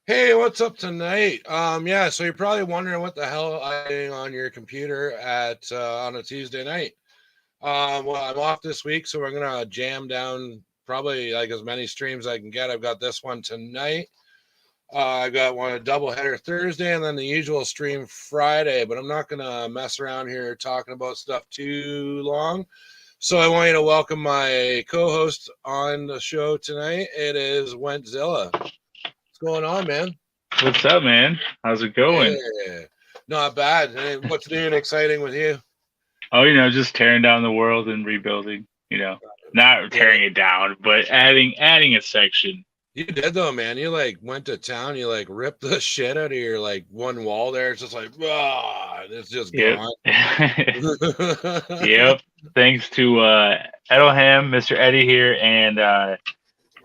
Hey, what's up tonight? Yeah, so you're probably wondering what the hell I'm doing on your computer at on a Tuesday night. Well, I'm off this week, so we're gonna jam down probably like as many streams I can get. I've got this one tonight. I got one a double header Thursday, and then the usual stream Friday. But I'm not gonna mess around here talking about stuff too long. So I want you to welcome my co-host on the show tonight. It is Wentzilla. What's going on, man? What's up, man? How's it going? Yeah, not bad. Hey, what's new and exciting with you? Oh, just tearing down the world and rebuilding. Not Yeah, tearing it down, but adding a section. you did though, man. You like went to town. You like ripped the shit out of your like one wall there. It's just like, it's just Yep. gone. Yep. Thanks to Edelham, Mr. Eddie here, and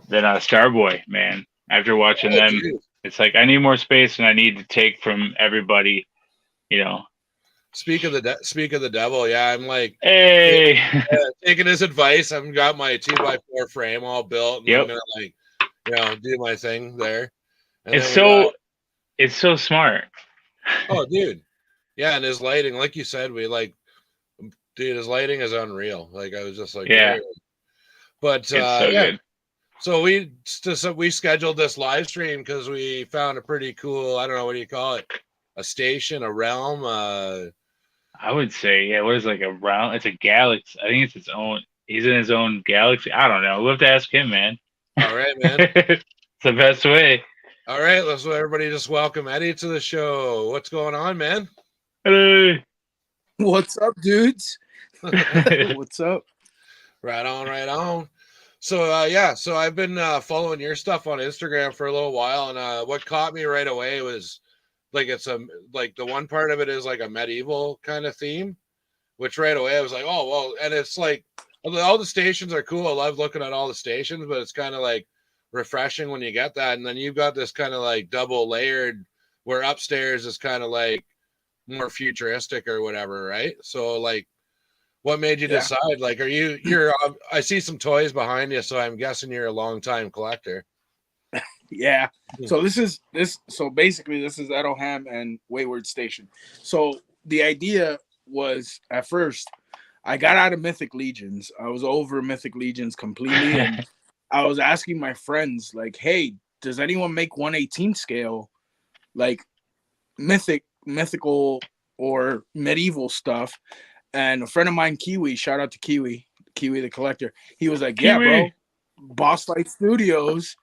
then Starboy, man. After watching Oh, them, dude. it's like I need more space and I need to take from everybody. You know. Speak of the devil. Yeah, I'm like Hey. taking his advice. I've got my 2x4 frame all built, and I'm Yep. gonna like do my thing there. And It's then we got so it's so smart. dude, yeah, and his lighting, like you said, we like dude, his lighting is unreal. Like I was just like, Yeah. but It's so yeah. good. So we scheduled this live stream because we found a pretty cool. I don't know what do you call it, a station, a realm. I would say, yeah, what is like a round? It's a galaxy. I think it's its own. He's in his own galaxy. I don't know. We'll have to ask him, man. All right, man. It's the best way. All right, let's everybody just welcome Eddie to the show. What's going on, man? Hey. What's up, dudes? What's up? Right on, right on. So yeah, so I've been following your stuff on Instagram for a little while, and what caught me right away was like like the one part of it is like a medieval kind of theme, which right away I was like, oh well, and it's like all the stations are cool. I love looking at all the stations, but it's kind of like refreshing when you get that, and then you've got this kind of like double layered where upstairs is kind of like more futuristic or whatever, right? So like what made you Yeah. decide? Like, I see some toys behind you, so I'm guessing you're a long time collector. Yeah. So basically this is Edelham and Wayward Station. So the idea was at first I got out of Mythic Legions. I was over Mythic Legions completely, and I was asking my friends like, "Hey, does anyone make 1/18 scale like mythical or medieval stuff?" And a friend of mine, Kiwi, shout out to Kiwi the collector. He was like, "Yeah, bro, Kiwi. Boss Light Studios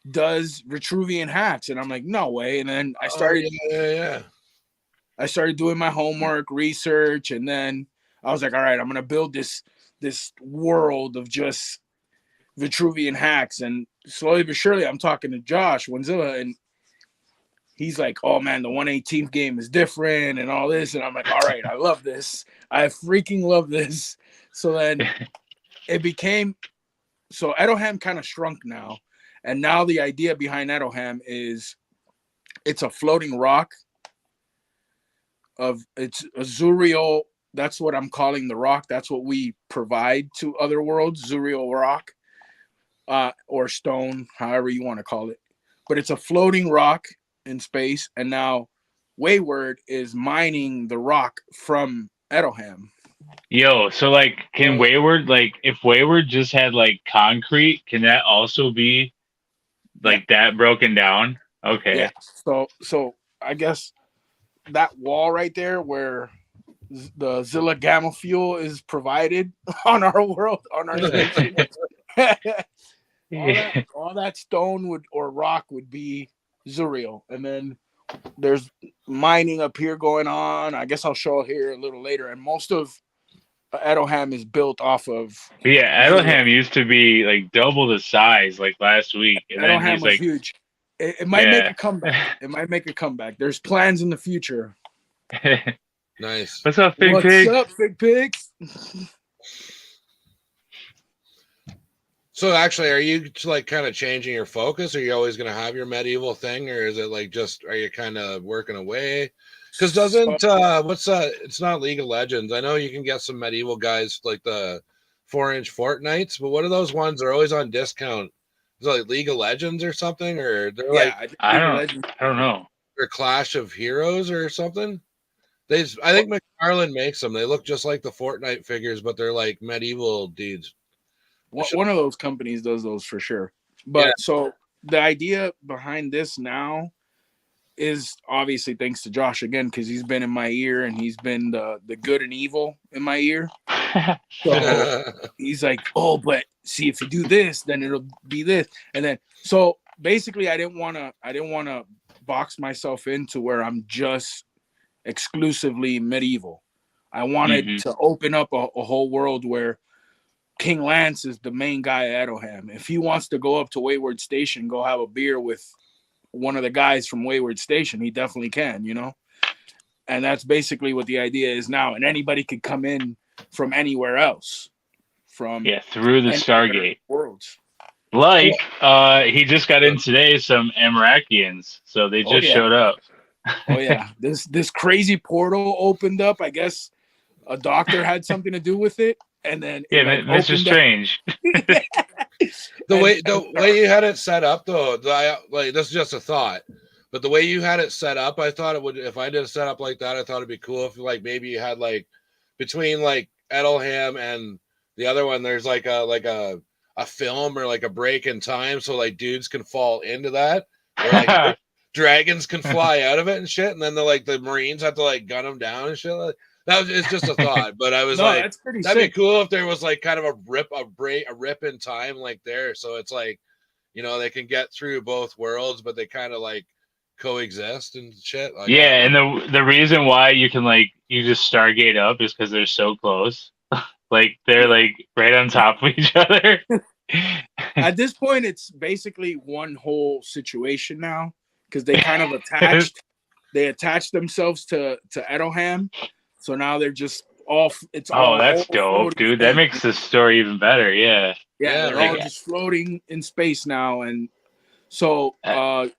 does Vitruvian hacks," and I'm like, "No way!" And then Oh yeah. I started doing my homework, research, and then I was like, "All right, I'm gonna build this world of just Vitruvian hacks." And slowly but surely, I'm talking to Josh Wenzilla, and he's like, "Oh man, the 1/18th game is different and all this," and I'm like, "All right, I love this. I freaking love this." So then it became so Edelham kind of shrunk now. And now the idea behind Edelham is it's a floating rock it's a Zuriel. That's what I'm calling the rock. That's what we provide to other worlds, Zuriel rock, or stone, however you want to call it. But it's a floating rock in space. And now Wayward is mining the rock from Edelham. Yo, so like, can Wayward, like, if Wayward just had like concrete, can that also be Yeah. like that broken down? Yeah. Okay. So I guess that wall right there where the Zilla Gamma fuel is provided on our world, on our station. Yeah. all that stone would or rock would be Zuriel. And then there's mining up here going on. I guess I'll show here a little later. And most of Edelham is built off of But yeah, Zuriel. Edelham used to be like double the size like last week, and then Edelham he's was like, huge. It might make yeah. a comeback. It might make a comeback. There's plans in the future. Nice. What's up, Big What's Pig? up, Big Pigs? So actually, are you like kind of changing your focus? Are you always going to have your medieval thing, or is it like just are you kind of working away? Because doesn't what's It's not League of Legends. I know you can get some medieval guys like the 4-inch Fortnites, but what are those ones? They're always on discount. is it like League of Legends or something, or they're Yeah, like I think I League of don't Legends. I don't know. they're Clash of Heroes or something. I think McFarlane makes them. They look just like the Fortnite figures, but they're like medieval dudes. One of those companies does those for sure. But Yeah. so the idea behind this now is obviously thanks to Josh again, because he's been in my ear and he's been the good and evil in my ear. So he's like, oh, but see, if you do this, then it'll be this. And then so basically I didn't wanna box myself into where I'm just exclusively medieval. I wanted to open up a whole world where King Lance is the main guy at Edelham. If he wants to go up to Wayward Station, go have a beer with one of the guys from Wayward Station, he definitely can, you know? And that's basically what the idea is now. And anybody could come in from anywhere else. From through the Stargate worlds. Like he just got in today, some Amrakians, so they just showed up. Oh yeah. This crazy portal opened up. I guess a doctor had something to do with it. And then Mr. Strange. The way you had it set up, though, like this is just a thought, but the way you had it set up, I thought it would. If I did a setup like that, I thought it'd be cool if like maybe you had like between like Edelham and the other one, there's like a film or like a break in time, so like dudes can fall into that, or like dragons can fly out of it and shit, and then the Marines have to like gun them down and shit. Like, it's just a thought, but I was that'd be cool if there was like kind of a rip in time like there, so it's like, you know, they can get through both worlds, but they kind of like coexist and shit. Like, and the reason why you can you just Stargate up is because they're so close, like they're like right on top of each other. At this point, it's basically one whole situation now because they kind of attached themselves to Edelham. So now they're just off. That's dope, dude. That makes the story even better. Yeah. Yeah, they're all just floating in space now, and so it's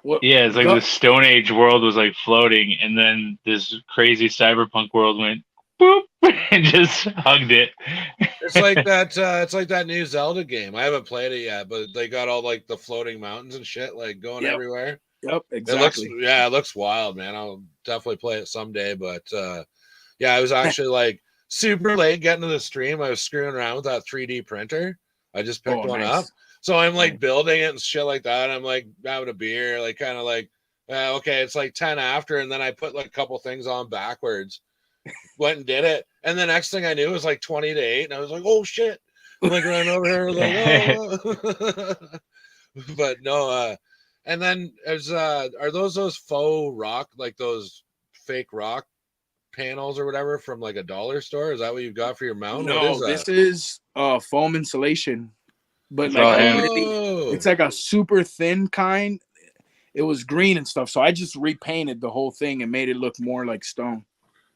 like the Stone Age world was like floating, and then this crazy cyberpunk world went boop and just hugged it. It's like that. It's like that new Zelda game. I haven't played it yet, but they got all like the floating mountains and shit, like going everywhere. Yep, exactly. It looks wild, man. I'll definitely play it someday. But I was actually like super late getting to the stream. I was screwing around with that 3D printer. I just picked one up. So I'm like building it and shit like that. I'm like having a beer, like kind of like, okay, it's like 10 after. And then I put like a couple things on backwards, went and did it. And the next thing I knew it was like 20 to 8. And I was like, oh shit. I'm like running over here. Like, oh. But no, and then are those faux rock, like those fake rock panels or whatever from like a dollar store? Is that what you've got for your mount? No, this is foam insulation, but it's like a super thin kind. It was green and stuff, so I just repainted the whole thing and made it look more like stone.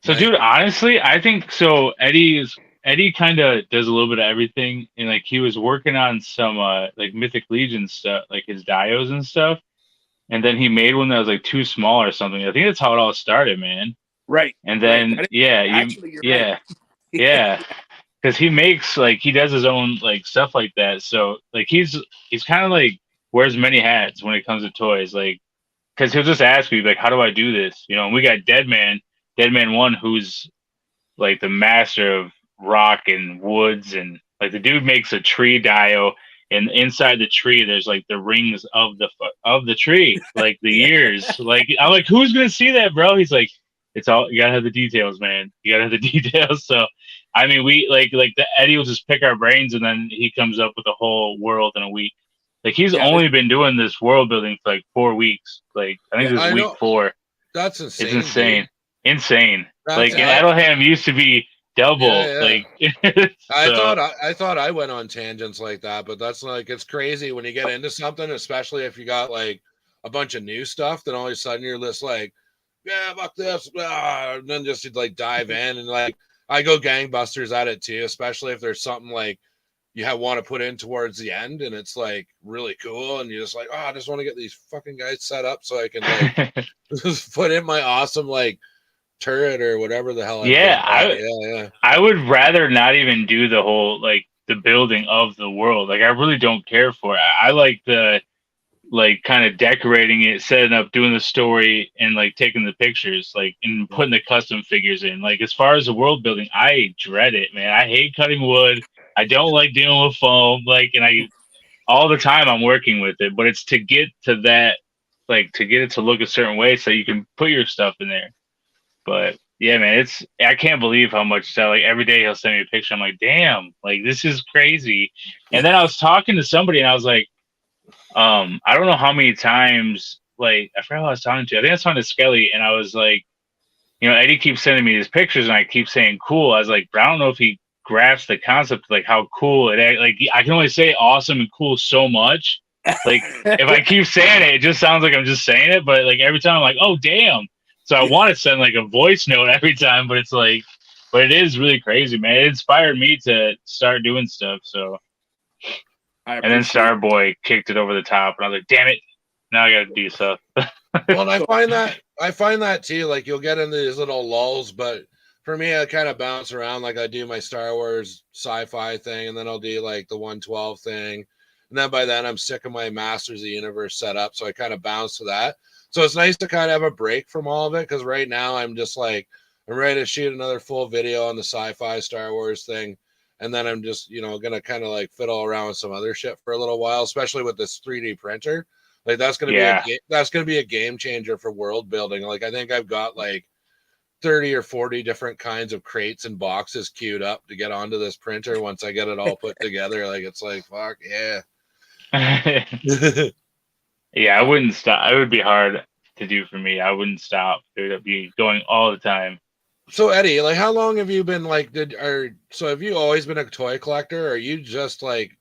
So, dude, honestly, I think so. Eddie kind of does a little bit of everything, and like he was working on some like Mythic Legion stuff, like his dios and stuff, and then he made one that was like too small or something. I think that's how it all started, man. Right. And then right. because he makes he does his own like stuff like that. So like he's kind of like wears many hats when it comes to toys, like because he'll just ask me like, how do I do this? You know, and we got Deadman 1, who's like the master of rock and woods, and like the dude makes a tree dio, and inside the tree there's like the rings of the tree, like the ears. Like I'm like, who's gonna see that, bro? He's like, it's all, you gotta have the details, man. You gotta have the details. So I mean, we like the Eddie will just pick our brains, and then he comes up with a whole world in a week. Like he's only been doing this world building for like 4 weeks. Like I think this is week 4. That's insane. It's insane. Dude. Insane. Like in Edelham used to be double. Like I thought I went on tangents like that, but that's like, it's crazy when you get into something, especially if you got like a bunch of new stuff, then all of a sudden you're just like, yeah, fuck this, and then just like dive in, and like I go gangbusters at it too, especially if there's something like you want to put in towards the end and it's like really cool, and you're just like, oh, I just want to get these fucking guys set up so I can like just put in my awesome like turret or whatever the hell. I would rather not even do the whole like the building of the world. Like I really don't care for it. I like the like kind of decorating it, setting up, doing the story, and like taking the pictures, like and putting the custom figures in. Like as far as the world building, I dread it, man. I hate cutting wood. I don't like dealing with foam. Like, and I all the time I'm working with it, but it's to get to that, like to get it to look a certain way so you can put your stuff in there. But yeah, man, I can't believe how much that like every day he'll send me a picture. I'm like, damn, like this is crazy. And then I was talking to somebody and I was like, I don't know how many times, like, I forgot who I was talking to. I think I was talking to Skelly, and I was like, you know, Eddie keeps sending me these pictures, and I keep saying cool. I was like, but I don't know if he grasps the concept, like how cool it. Like, I can only say awesome and cool so much. Like, if I keep saying it, it just sounds like I'm just saying it. But like every time, I'm like, oh damn. So I want to send like a voice note every time, but it's like, but it is really crazy, man. It inspired me to start doing stuff. So. And then Starboy kicked it over the top, and I was like, "Damn it! Now I got to do stuff." Well, and I find that too. Like you'll get into these little lulls, but for me, I kind of bounce around. Like I do my Star Wars sci-fi thing, and then I'll do like the 112 thing, and then by then I'm sick of my Masters of the Universe setup, so I kind of bounce to that. So it's nice to kind of have a break from all of it because right now I'm just like I'm ready to shoot another full video on the sci-fi Star Wars thing. And then I'm just, you know, gonna kind of like fiddle around with some other shit for a little while, especially with this 3D printer. Like that's gonna be a game changer for world building. Like I think I've got like 30 or 40 different kinds of crates and boxes queued up to get onto this printer once I get it all put together. Like it's like fuck yeah. Yeah, I wouldn't stop. It would be hard to do for me. I wouldn't stop. It would be going all the time. So Eddie, like how long have you been like so have you always been a toy collector or are you just like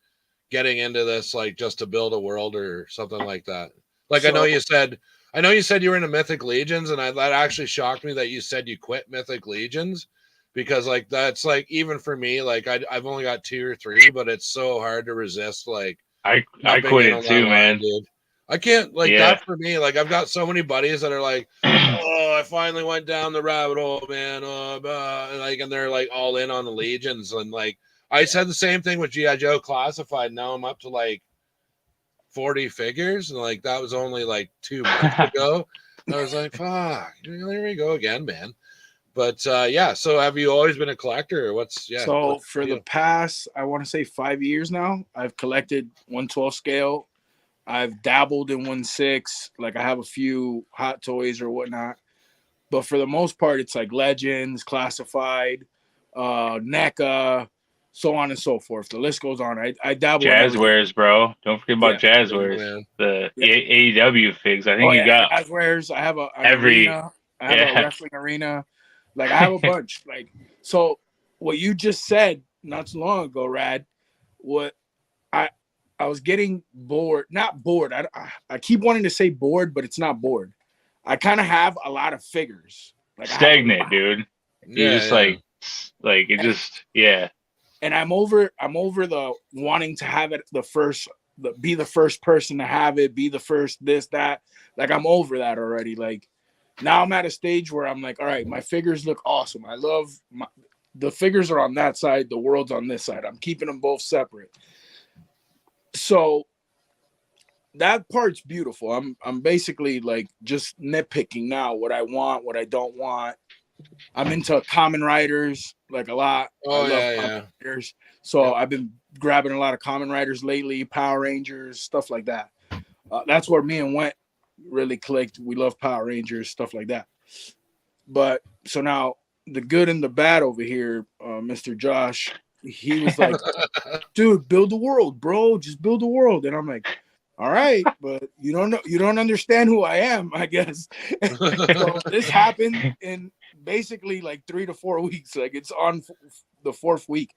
getting into this like just to build a world or something like that? Like so, I know you said you were into Mythic Legions and that actually shocked me that you said you quit Mythic Legions because like that's like even for me like I've only got 2 or 3 but it's so hard to resist like I quit it too, man. Dude. I can't like that for me. Like I've got so many buddies that are like, oh, I finally went down the rabbit hole, man. And they're like all in on the Legions. And like I said the same thing with G.I. Joe Classified. Now I'm up to like 40 figures. And like that was only like 2 months ago. I was like, fuck, there we go again, man. But yeah, so have you always been a collector or what's so for the past, I want to say 5 years now, I've collected 112 scale. I've dabbled in 1/6, like I have a few hot toys or whatnot, but for the most part, it's like Legends, Classified, NECA, so on and so forth. The list goes on. I dabble. Jazzwares, bro. Don't forget about Jazzwares. The AEW figs. I think you got Jazzwares. I have arena. I have a wrestling arena. Like I have a bunch. Like so, what you just said not too long ago, Rad. What I was getting bored, not bored. I keep wanting to say bored, but it's not bored. I kind of have a lot of figures. Like stagnant, dude. You're just like it just, yeah. And I'm over the wanting to have it be the first person to have it, be the first this, that. Like I'm over that already. Like now I'm at a stage where I'm like, all right, my figures look awesome. I love the figures are on that side, the world's on this side. I'm keeping them both separate. So that part's beautiful. I'm basically like just nitpicking now what I want, what I don't want. I'm into Kamen Riders like a lot. Oh, I love Riders. So I've been grabbing a lot of Kamen Riders lately, Power Rangers, stuff like that. That's where me and Went really clicked. We love Power Rangers, stuff like that. But so now the good and the bad over here, Mr. Josh, he was like, dude, build the world, bro. Just build the world. And I'm like, all right, but you don't understand who I am, I guess. So this happened in basically like 3 to 4 weeks. Like it's on the 4th week.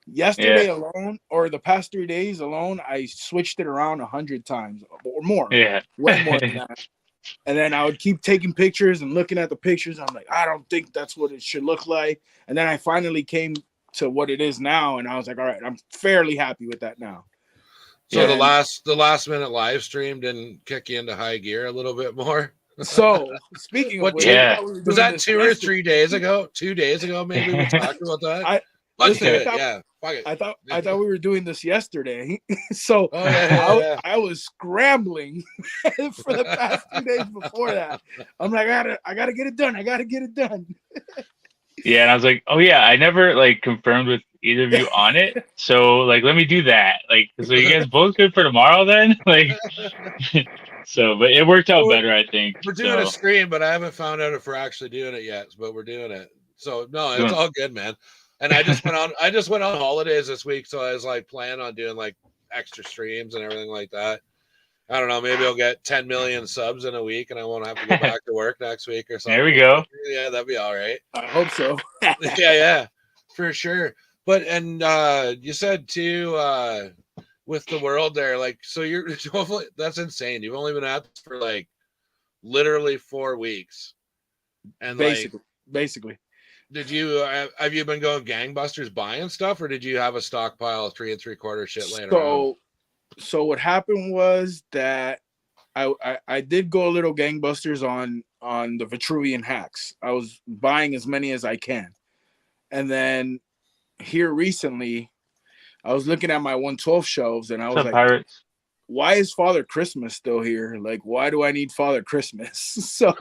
Yesterday alone, or the past 3 days alone, I switched it around 100 times or more. Yeah. Way more than that. And then I would keep taking pictures and looking at the pictures. I'm like, I don't think that's what it should look like. And then I finally came to what it is now, and I was like, all right, I'm fairly happy with that now. So the last minute live stream didn't kick you into high gear a little bit more. So speaking of which, was that 2 or 3 days ago? 2 days ago, maybe we talked about that. 5 Fuck it. I thought we were doing this yesterday. So Oh, yeah. I was scrambling for the past 2 days before that. I'm like, I gotta get it done. I gotta get it done. Yeah, and I was like, oh yeah, I never like confirmed with either of you on it. So like, let me do that. Like, so you guys both good for tomorrow then? Like, so, but it worked out better, I think. We're doing a So, stream, but I haven't found out if we're actually doing it yet. But we're doing it. So no, it's all good, man. And I just went on holidays this week, so I was like planning on doing like extra streams and everything like that. I don't know, maybe I'll get 10 million subs in a week and I won't have to go back to work next week or something. There we go. Yeah, that'd be all right. I hope so. yeah, for sure. But and you said too with the world there, like, so you're that's insane. You've only been at this for like literally 4 weeks. And basically. Did you have you been going gangbusters buying stuff, or did you have a stockpile of 3 3/4 shit laying around? So what happened was that I did go a little gangbusters on the Vitruvian hacks. I was buying as many as I can, and then here recently, I was looking at my 112 shelves, and I was like, Pirates? why is Father Christmas still here? Like, why do I need Father Christmas? So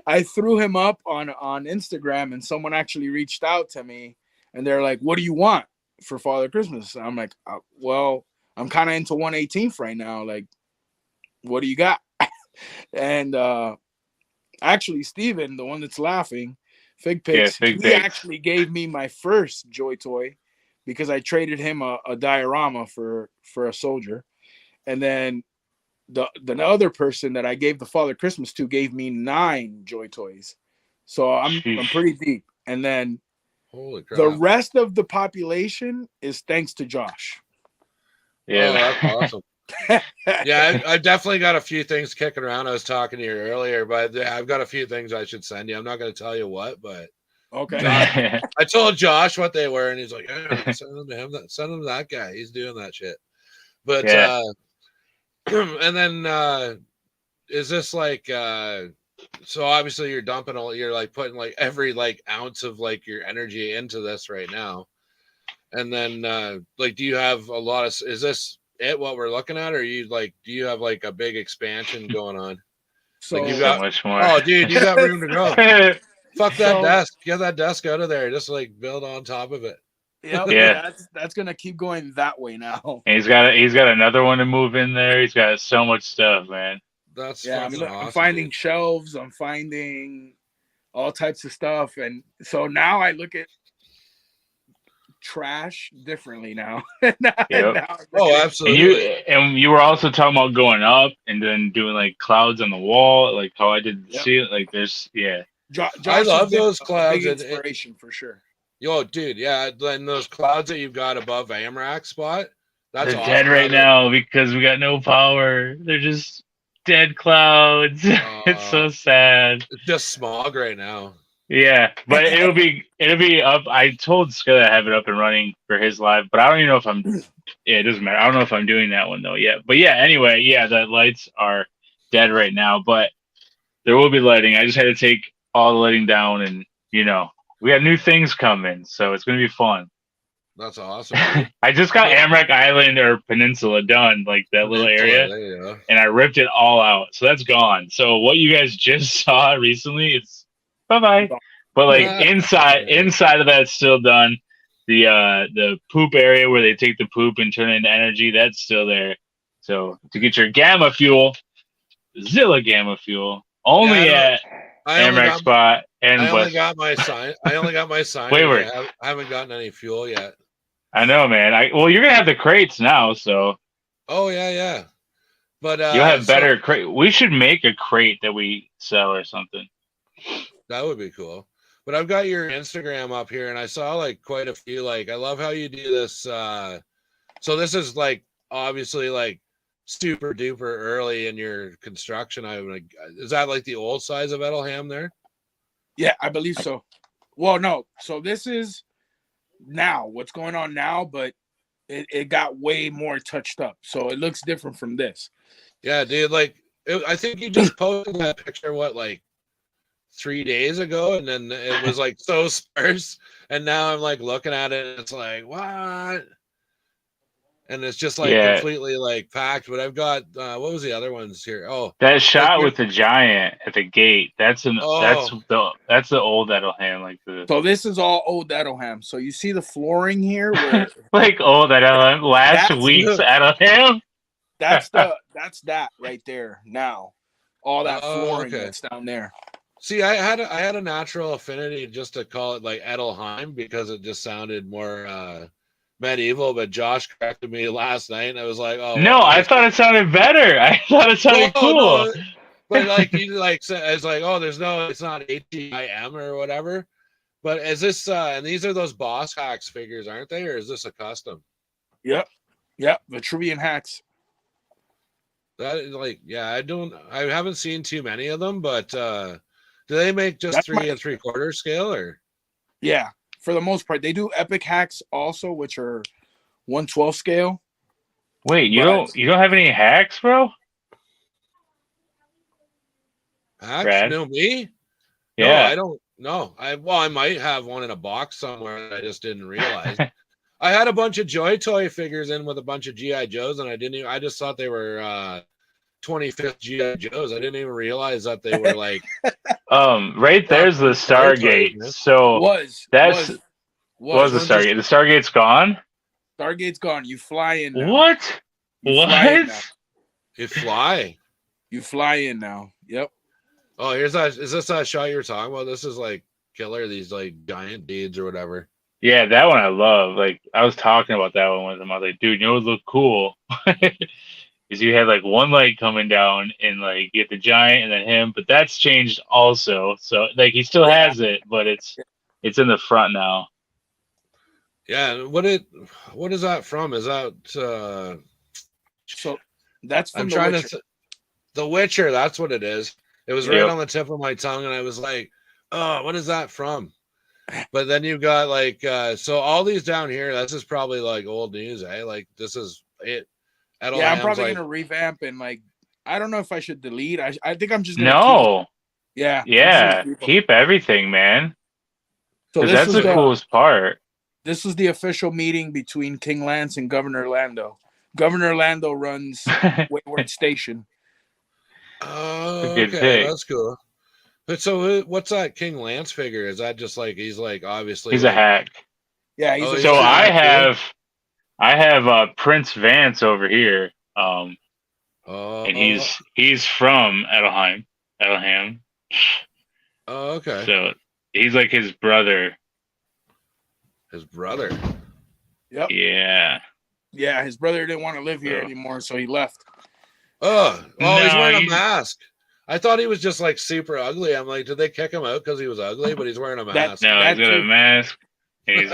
I threw him up on Instagram, and someone actually reached out to me, and they're like, what do you want for Father Christmas? And I'm like, well, I'm kind of into 118th right now. Like, what do you got? And actually, Steven, the one that's laughing, Fig Pigs, he actually gave me my first Joy Toy, because I traded him a diorama for a soldier. And then the other person that I gave the Father Christmas to gave me 9 Joy Toys. So I'm pretty deep. And then holy crap, the rest of the population is thanks to Josh. Yeah, that's awesome. Yeah, I definitely got a few things kicking around. I was talking to you earlier, but I've got a few things I should send you. I'm not going to tell you what, but okay. Josh, I told Josh what they were, and he's like, yeah, send them to him. Send them to that guy. He's doing that shit. But and then is this like so obviously you're dumping you're like putting like every like ounce of like your energy into this right now. And then like, do you have a lot of, is this what we're looking at, or you like, do you have like a big expansion going on? So like you got much more. Oh dude, you got room to go. Fuck that desk. Get that desk out of there. Just like build on top of it. Yep, yeah, that's gonna keep going that way now. And he's got another one to move in there. He's got so much stuff, man. That's awesome, I'm finding dude. shelves. I'm finding all types of stuff, and so now I look at trash differently now. Oh, absolutely. And you were also talking about going up and then doing like clouds on the wall, like how I did see it. Like there's Josh I love those clouds. Big inspiration for sure. Yo, dude, yeah. Then those clouds that you've got above AMRAC spot, that's they're awesome. Dead right now because we got no power. They're just dead clouds. It's so sad. It's just smog right now. Yeah, but it'll be up. I told Skilla to have it up and running for his live, but I don't even know if I'm. Yeah, it doesn't matter. I don't know if I'm doing that one though yet. But yeah, anyway, yeah, the lights are dead right now, but there will be lighting. I just had to take all the lighting down, and we got new things coming, so it's gonna be fun. That's awesome. I just got AMRAC Island or Peninsula done, like that little area, and I ripped it all out, so that's gone. So what you guys just saw recently, it's bye-bye. But like inside of that's still done. The poop area where they take the poop and turn it into energy, that's still there. So to get your gamma fuel, Zilla gamma fuel, only at AMRAC spot and I only got my sign. Wayward. I haven't gotten any fuel yet. I know, man. Well, you're gonna have the crates now, so. Oh yeah. But you'll have better crate. We should make a crate that we sell or something. That would be cool. But I've got your Instagram up here, and I saw like quite a few. Like, I love how you do this. So this is like obviously like super duper early in your construction. Is that like the old size of Edelham there? Yeah, I believe so. Well, no. So this is now what's going on now, but it got way more touched up, so it looks different from this. Yeah, dude. Like, I think you just posted that picture. What, like 3 days ago, and then it was like so sparse. And now I'm like looking at it, and it's like, what? And it's just like Yeah, completely like packed. But I've got what was the other ones here? Oh, that like shot with the giant at the gate. That's oh, the old Edelham, like the So this is all old Edelham. So you see the flooring here where like old Edelham last that's week's Edelham. that's that right there now. All that oh, flooring okay. that's down there. See, I had a natural affinity just to call it like Edelheim because it just sounded more medieval. But Josh corrected me last night, and I was like, oh, No, well, I thought it sounded better. I thought it sounded no, cool. no. But like you like said, it's like, oh, it's not HEIM or whatever. But is this and these are those boss hacks figures, aren't they, or is this a custom? Yep. Vitruvian hacks. That is like, yeah, I haven't seen too many of them, but do they make just That's 3 3/4 scale or? Yeah, for the most part, they do epic hacks also, which are 1/12 scale. Wait, you But- don't have any hacks, bro? Hacks? Brad? No, me? No, Yeah. I don't. No, I might have one in a box somewhere that I just didn't realize. I had a bunch of Joy Toy figures in with a bunch of GI Joes, and I just thought they were 25th GI Joes. I didn't even realize that they were like Right there's the Stargate. So was the was Stargate. The Stargate's gone? Stargate's gone. You fly in now. What? You fly in now. What? you fly. You fly in now. Yep. Oh, here's that. Is this that shot you were talking about? This is like killer. These like giant deeds or whatever. Yeah, that one I love. Like I was talking about that one with him. I was like, dude, you know what would look cool? Is you had like one leg coming down and like you get the giant and then him, but that's changed also. So like he still has it, but it's in the front now. Yeah, what is that from? Is that So that's from I'm The trying Witcher. to The Witcher, that's what it is. It was right on the tip of my tongue, and I was like, oh, what is that from? But then you got like so all these down here, this is probably like old news, eh? Like this is it. Yeah, I'm probably gonna revamp and like I don't know if I should delete. I think I'm just gonna No. Yeah. Keep everything, man. So Because that's the coolest part. This is the official meeting between King Lance and Governor Lando. Governor Lando runs Wayward Station. Oh, Good okay, pick. that's cool. But so, what's that King Lance figure? Is that just like he's like obviously He's a hack. Yeah, he's So I have Prince Vance over here. And he's from Edelham. Oh, okay. So he's like his brother. His brother. Yep. Yeah. Yeah, his brother didn't want to live here anymore, so he left. Oh, he's No, wearing a mask. I thought he was just like super ugly. I'm like, did they kick him out because he was ugly? But he's wearing a mask. No, he's got a mask, and he's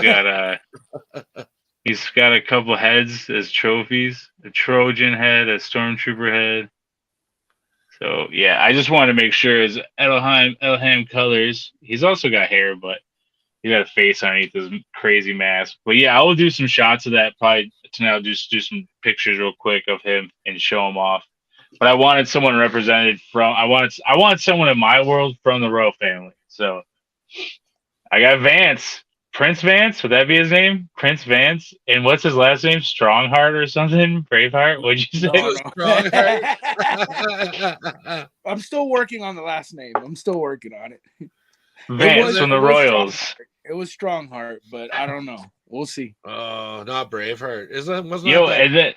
got a couple heads as trophies: a Trojan head, a Stormtrooper head. So yeah, I just wanted to make sure his Edelham colors. He's also got hair, but he got a face underneath his crazy mask. But yeah, I will do some shots of that probably tonight. I'll just do some pictures real quick of him and show him off. But I wanted someone represented from. I wanted someone in my world from the Royal family. So I got Vance, Prince Vance. Would that be his name? Prince Vance. And what's his last name? Strongheart or something? Braveheart? What'd you say? No. Strongheart. I'm still working on the last name. I'm still working on it. Vance from the Royals. It was Strongheart, but I don't know. We'll see. Oh, not Braveheart. Wasn't Yo, that and then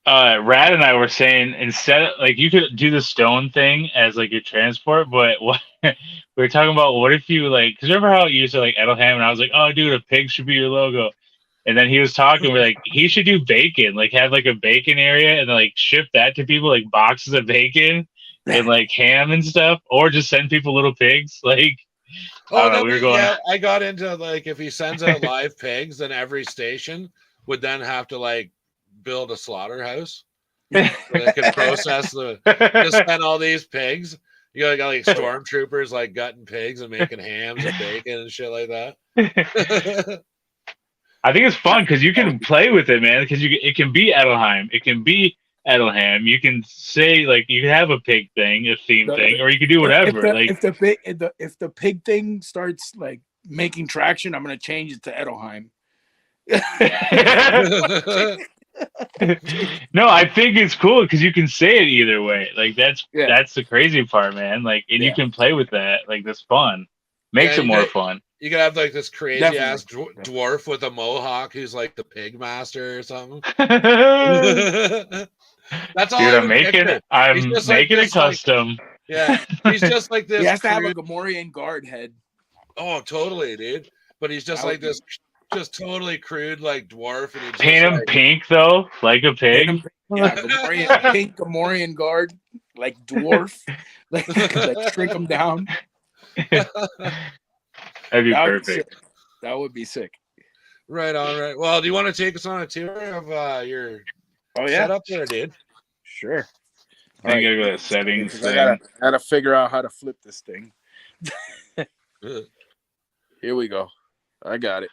Rad and I were saying instead of, like, you could do the stone thing as like your transport, but what we were talking about, what if you like, because remember how you used to like Edelham, and I was like, oh dude, a pig should be your logo. And then he was talking, we're like, he should do bacon, like have like a bacon area and then like ship that to people, like boxes of bacon and like ham and stuff, or just send people little pigs. Like, we were going. Yeah, I got into like if he sends out live pigs, then every station would then have to like build a slaughterhouse so they could process just send all these pigs. You got like stormtroopers like gutting pigs and making hams and bacon and shit like that. I think it's fun because you can play with it, man. Because it can be Edelheim, it can be Edelham. You can say like you can have a pig thing, a theme The- thing, or you can do whatever. If the pig thing starts like making traction, I'm gonna change it to Edelheim. No, I think it's cool because you can say it either way. Like that's Yeah. the crazy part, man. Like, and you Yeah. can play with that. Like that's fun. Makes it more fun. You could have like this crazy Definitely. ass dwarf with a mohawk who's like the pig master or something. That's all Dude, I I'm would making picture. I'm He's just like making it this, like- custom. Yeah, he's just like this. He has to have a crude- Gamorrean guard head. Oh, totally, dude. But he's just That like would this, just totally crude, like dwarf, and he just Paint him like, pink though, like a pig. Yeah, pink Gamorrean guard, like dwarf, like shrink him down. That'd be That would be perfect. sick. That would be sick. Right on, right. Well, do you want to take us on a tour of your Oh yeah, setup there, dude? sure. I gotta go to settings I thing. gotta figure out how to flip this thing. Here we go. I got it.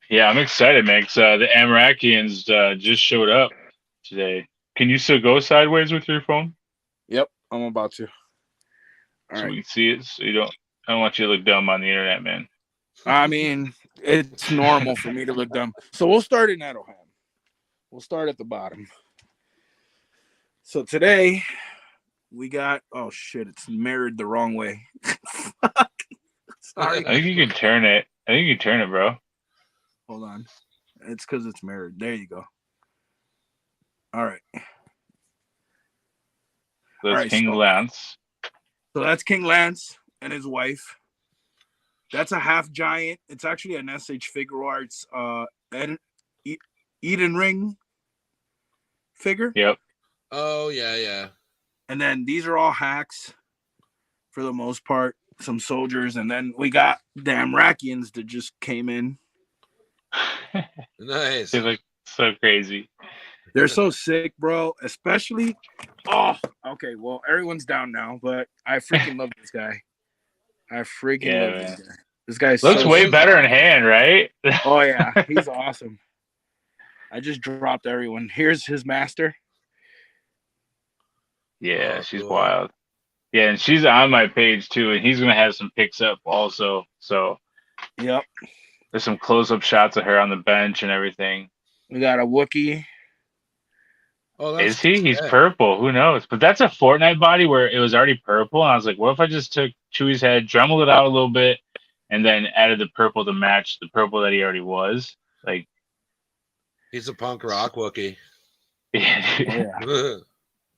Yeah, I'm excited, man. 'Cause, the Amrakians just showed up today. Can you still go sideways with your phone? Yep, I'm about to. All So right. we can see it. So you don't. I don't want you to look dumb on the internet, man. I mean, it's normal for me to look dumb. So we'll start in Edelham. We'll start at the bottom. So today we got, oh shit, it's mirrored the wrong way. Sorry. I think you can turn it. I think you can turn it, bro. Hold on. It's because it's mirrored. There you go. All right. That's All right, King so- Lance. So that's King Lance and his wife. That's a half giant. It's actually an SH Figure Arts Eden Ring figure. Yep. Oh yeah, yeah. And then these are all hacks for the most part, some soldiers, and then we got the Amrakians that just came in. Nice. They look so crazy. They're so sick, bro. Especially, okay. Well, everyone's down now, but I freaking love this guy. I freaking love this guy. This guy's Looks so way sick. better in hand, right? Oh yeah, he's awesome. I just dropped everyone. Here's his master. Yeah, Oh, she's cool. wild. Yeah, and she's on my page too, and he's gonna have some pics up also. So Yep. there's some close-up shots of her on the bench and everything. We got a Wookiee. Oh, Is he? He's sick. purple. Who knows? But that's a Fortnite body where it was already purple, and I was like, what if I just took Chewie's head, dremeled it out a little bit, and then added the purple to match the purple that he already was? Like, He's a punk rock Wookie. yeah. Yeah.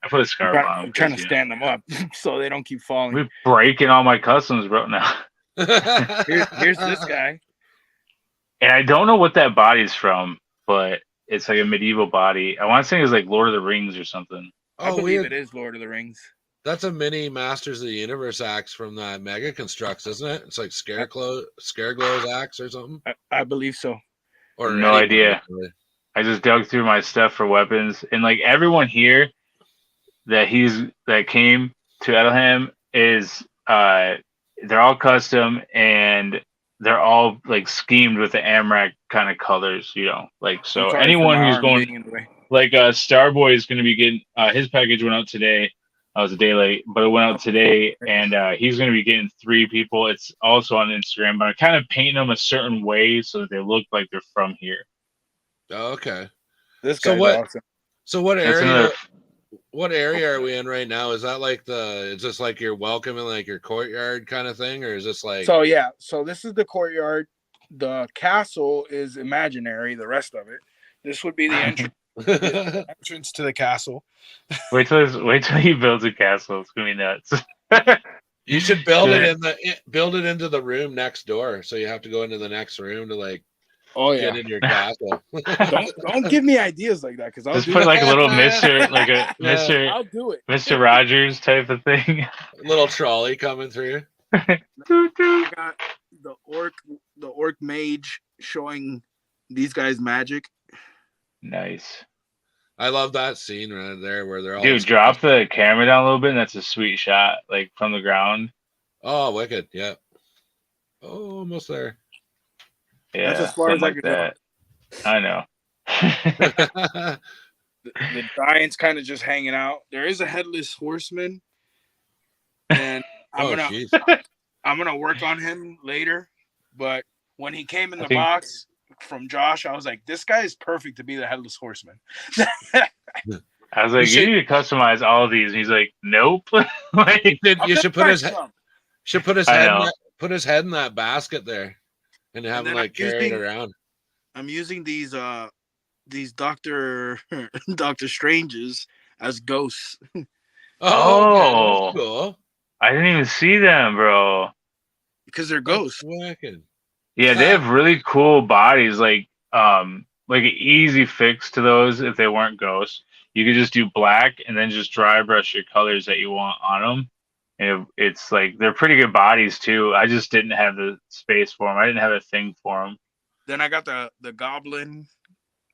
I put a scarf on. I'm trying to stand them up so they don't keep falling. We're breaking all my customs, bro. Now. Here's this guy. And I don't know what that body's from, but it's like a medieval body. I want to say it's like Lord of the Rings or something. I Oh, believe weird. it is Lord of the Rings. That's a mini Masters of the Universe axe from that Mega Constructs, isn't it? It's like Scareglow's axe or something. I believe so. Or No any- idea. I just dug through my stuff for weapons, and like everyone here that came to Edelham is they're all custom and they're all like schemed with the Amrak kind of colors, you know. Like so I'm sorry anyone for my who's arm going being in the way. like Starboy is going to be getting his package went out today. I was a day late, but it went out today, and he's going to be getting 3 people. It's also on Instagram, but I kind of paint them a certain way so that they look like they're from here. Oh, okay. This So guy's what- awesome. So what That's area? another- What area are we in right now? Is that like is this like your welcome and like your courtyard kind of thing, or is this like? So yeah, so this is the courtyard. The castle is imaginary. The rest of it. This would be the entrance to the castle. Wait till he builds a castle. It's gonna be nuts. You should build it into the room next door, so you have to go into the next room to like Oh yeah. get in your castle. Don't give me ideas like that because I'll Just do put it. like a little Mister, like a Mister I'll do it. Mister Rogers type of thing. Little trolley coming through. I got the orc mage showing these guys magic. Nice, I love that scene right there where they're all dude. Drop the camera down a little bit, and that's a sweet shot, like from the ground. Oh, wicked! Yeah. Oh, almost there. Yeah, That's as far as something I could go. I know. the Giants kind of just hanging out. There is a headless horseman, and I'm Oh, gonna jeez. I'm gonna work on him later. But when he came in I the think- box from Josh, I was like, this guy is perfect to be the headless horseman. I was like, you should- need to customize all these. And he's like, nope. Like, You should put his some. head know. put his head in that basket there, and have him then like I'm carry it using- around. I'm using these Doctor Stranges as ghosts Oh. okay, that's cool. I didn't even see them, bro. because they're That's ghosts. wicked. Yeah, they have really cool bodies. Like an easy fix to those if they weren't ghosts. You could just do black and then just dry brush your colors that you want on them. And it's like they're pretty good bodies too. I just didn't have the space for them. I didn't have a thing for them. Then I got the Goblin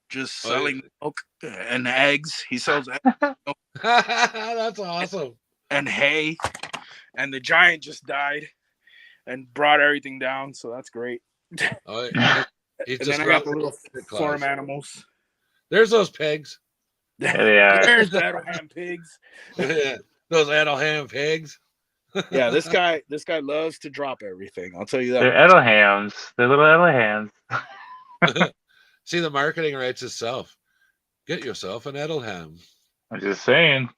just Oh, selling milk and eggs. He sells eggs That's awesome. and hay. And the Giant just died and brought everything down, so that's great. Oh, he's And just then I got the running little the farm class. animals. There's those pigs. Yeah, they are. There's the Edelham pigs. Those Edelham pigs. Yeah, this guy loves to drop everything. I'll tell you that. They're Edelhams. They're little Edelhams. See, the marketing writes itself. Get yourself an Edelham. I'm just saying.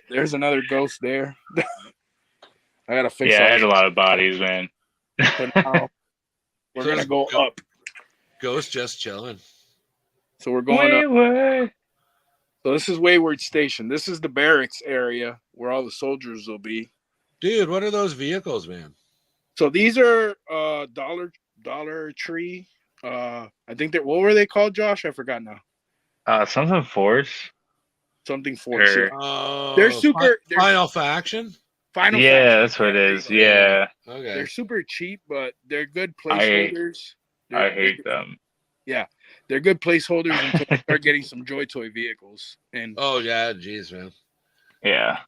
There's another ghost there. I gotta fix Yeah, I all had a lot of bodies, man. but now we're gonna go up. Ghost just chilling. So we're going up. Wayward. So this is Wayward Station. This is the barracks area where all the soldiers will be. Dude, what are those vehicles, man? So these are Dollar Tree. I think that what were they called, Josh? I forgot now. Something Force. Something Force. Or- Yeah. Oh, They're super. They're Final Faction. Final. Yeah, Faction. that's what it There is. you go. Yeah, Okay. They're super cheap, but they're good I hate- placeholders. I hate them. They're good placeholders until we start getting some Joy Toy vehicles, and Oh yeah, jeez, man. Yeah.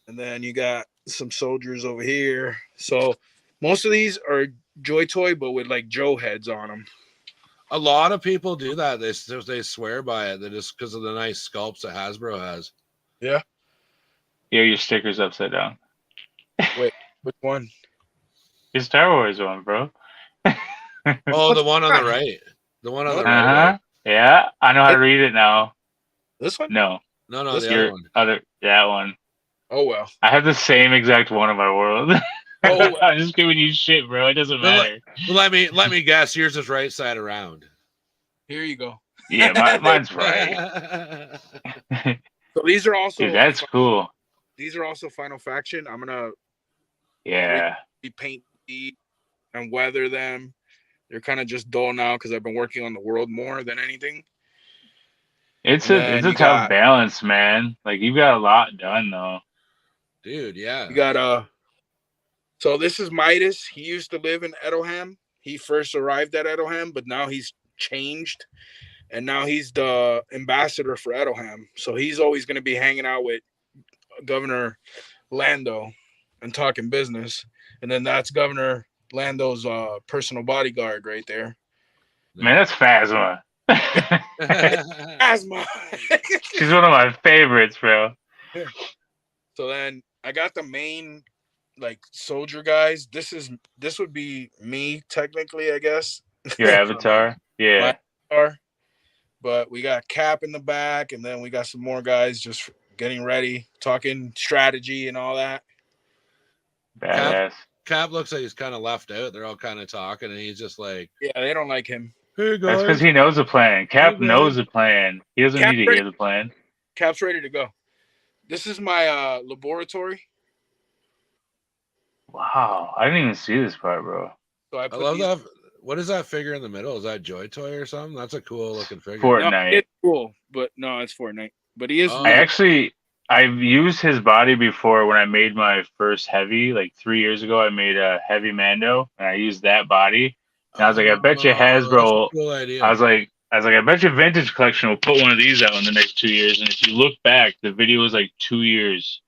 then you got some soldiers over here. So most of these are Joy Toy, but with like Joe heads on them. A lot of people do that. They swear by it. They just because of the nice sculpts that Hasbro has. Yeah, your sticker's upside down. Which one? Your Star Wars one, bro. Oh, the one on the right. The one on the right. Uh-huh. Yeah, I know how to read it now. This one? No, No, This the other your one. that one. Oh well. I have the same exact one in my world. Oh, well. I'm just giving you shit, bro. It doesn't Well, matter. Well, let me guess. Yours is right side around. Here you go. Yeah, mine's right. So these are also Dude, that's cool. These are also Final Faction. I'm gonna Yeah. paint these and weather them. They're kind of just dull now because I've been working on the world more than anything. It's And a then it's a you tough got- balance, man. Like you've got a lot done though. Dude, yeah. You got So this is Midas. He used to live in Edelham. He first arrived at Edelham, but now he's changed, and now he's the ambassador for Edelham. So he's always going to be hanging out with Governor Lando and talking business. And then that's Governor Lando's personal bodyguard right there. Man, that's Phasma. Asthma. She's one of my favorites, bro. So then I got the main like soldier guys. This would be me technically, I guess. Your avatar. Yeah. But we got Cap in the back, and then we got some more guys just getting ready, talking strategy and all that. Badass. Cap looks like he's kind of left out. They're all kind of talking, and he's just like, Yeah, they don't like him. "Hey That's guys." because he knows the plan. Cap Okay. knows the plan. He doesn't Cap need to hear the plan. Cap's ready to go. This is my laboratory. Wow. I didn't even see this part, bro. So I I put love these- that. What is that figure in the middle? Is that Joy Toy or something? That's a cool looking figure. Fortnite. No, it's cool, but no, it's Fortnite. But he is. Oh. I've used his body before when I made my first heavy, like 3 years ago. I made a heavy Mando, and I used that body. And I was like, I bet you That's Hasbro. a cool idea. I was like, I bet your Vintage Collection will put one of these out in the next 2 years. And if you look back, the video was like 2 years,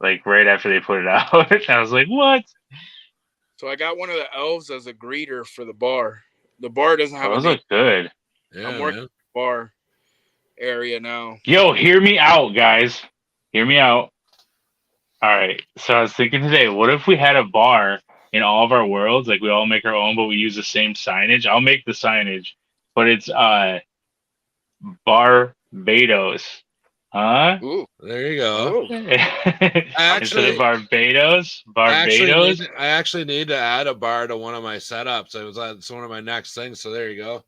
like right after they put it out. And I was like, what? So I got one of the elves as a greeter for the bar. The bar doesn't have Those a name look good. yeah, I'm working- man. bar, area now. Yo, hear me out, guys. Hear me out. All right. So I was thinking today, what if we had a bar in all of our worlds? Like we all make our own, but we use the same signage. I'll make the signage, but it's Barbados. Huh? Ooh, There you go. oh, Instead of Barbados, I actually need to add a bar to one of my setups. It's one of my next things. So there you go.